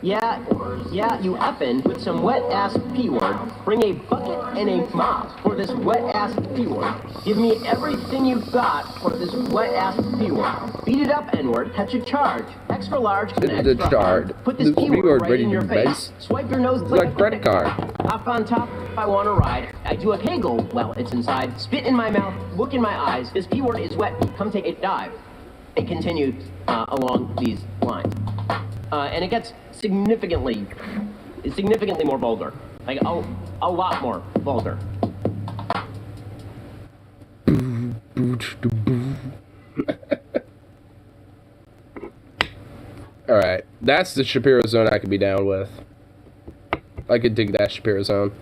[SPEAKER 5] Yeah, you effin' with some wet-ass P-word. Bring a bucket and a mop for this wet-ass P-word. Give me everything you've got for this wet-ass P-word. Beat it up, N-word. Catch a charge. Extra large and extra hard. Put this P-word right in your face. Swipe your nose
[SPEAKER 1] like a credit card.
[SPEAKER 5] Hop on top if I want to ride. I do a kegel while it's inside. Spit in my mouth. Look in my eyes. This P-word is wet. Come take a dive. It continues along these lines. And it gets significantly more vulgar. Like, a lot more vulgar.
[SPEAKER 1] Alright, that's the Shapiro zone I could be down with. I could dig that Shapiro zone.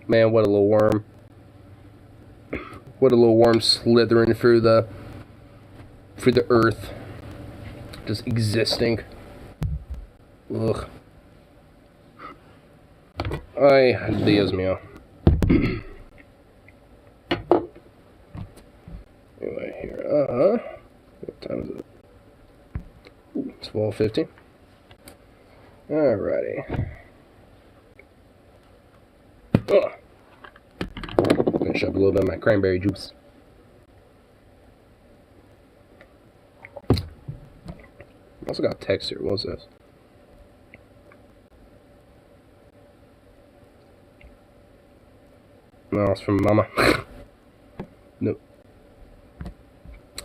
[SPEAKER 1] Man, what a little worm. What a little worm slithering through the earth. Just existing. Ugh. Ay, Dios mío. Anyway, here, what time is it? Ooh, 12:50. Alrighty. Ugh. Finish up a little bit of my cranberry juice. Also got a text here. What's this? No, it's from Mama. Nope.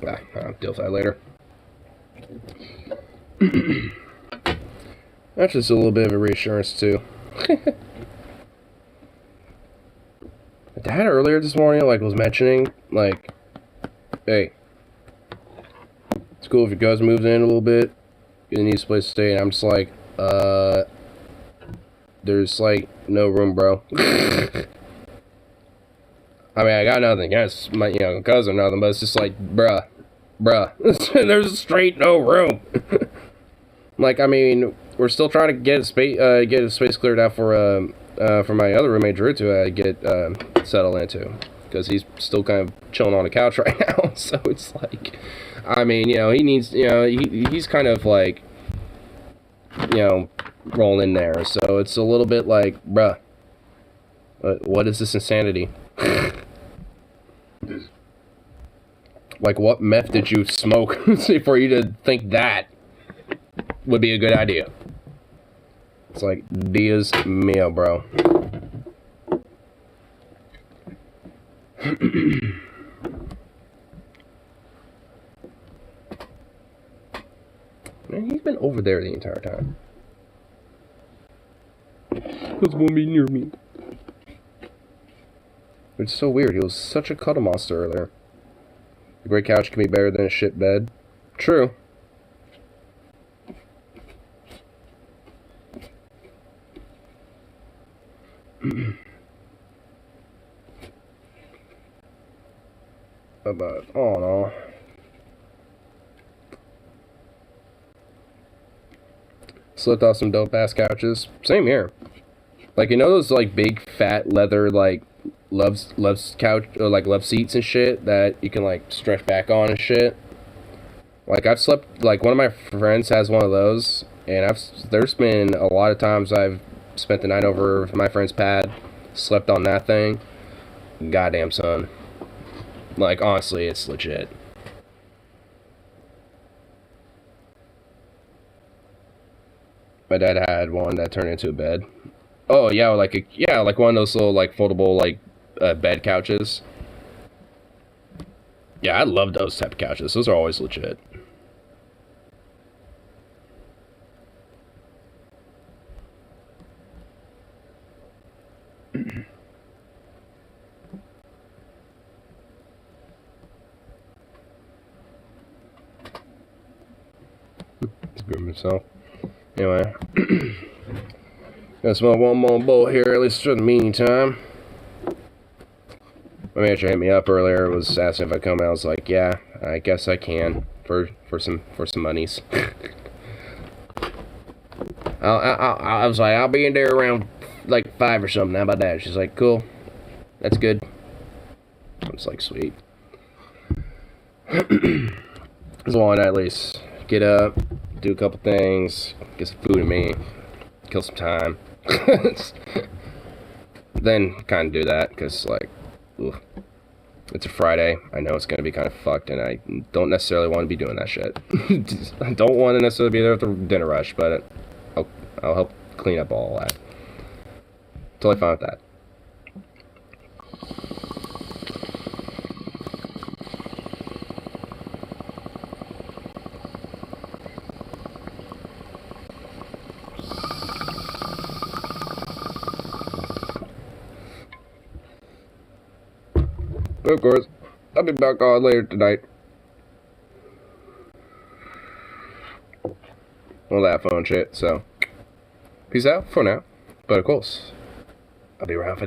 [SPEAKER 1] I'll deal with that later. That's just a little bit of a reassurance too. Dad earlier this morning was mentioning hey, it's cool if your cousin moves in a little bit, he needs a place to stay, and I'm just like, there's no room, bro. I mean, I got nothing against my cousin or nothing, but it's just bruh, there's straight no room. I mean, we're still trying to get a space cleared out for my other roommate Drew to get settled into, because he's still kind of chilling on the couch right now. So it's I mean, he needs, he's kind of rolling in there. So it's a little bit bruh, what is this insanity? What meth did you smoke for you to think that would be a good idea? It's Dios mío, bro. Man, he's been over there the entire time. Just won't be near me. It's so weird. He was such a cuddle monster earlier. A great couch can be better than a shit bed. True. But oh no. Slipped off some dope ass couches. Same here. Those big fat leather loves couch or love seats and shit that you can stretch back on and shit. I've slept one of my friends has one of those, and there's been a lot of times I've spent the night over my friend's pad, slept on that thing. Goddamn son. Honestly, it's legit. My dad had one that turned into a bed. Oh yeah, one of those little foldable bed couches. Yeah, I love those type of couches. Those are always legit. He's grooming himself. Anyway. Gonna smoke one more bowl here, at least for the meantime. My manager hit me up earlier, was asking if I come out. I was like, yeah, I guess I can for some monies. I was like, I'll be in there around 5 or something. How about that? She's like, cool, that's good. I was like, sweet. Just wanted to at least get up, do a couple things, get some food in me, kill some time. Then kind of do that, because oof. It's a Friday. I know it's going to be kind of fucked, and I don't necessarily want to be doing that shit. I don't want to necessarily be there at the dinner rush, but I'll help clean up all that. Totally fine with that. Of course, I'll be back on later tonight. all that fun shit. So, peace out for now. But of course, I'll be around for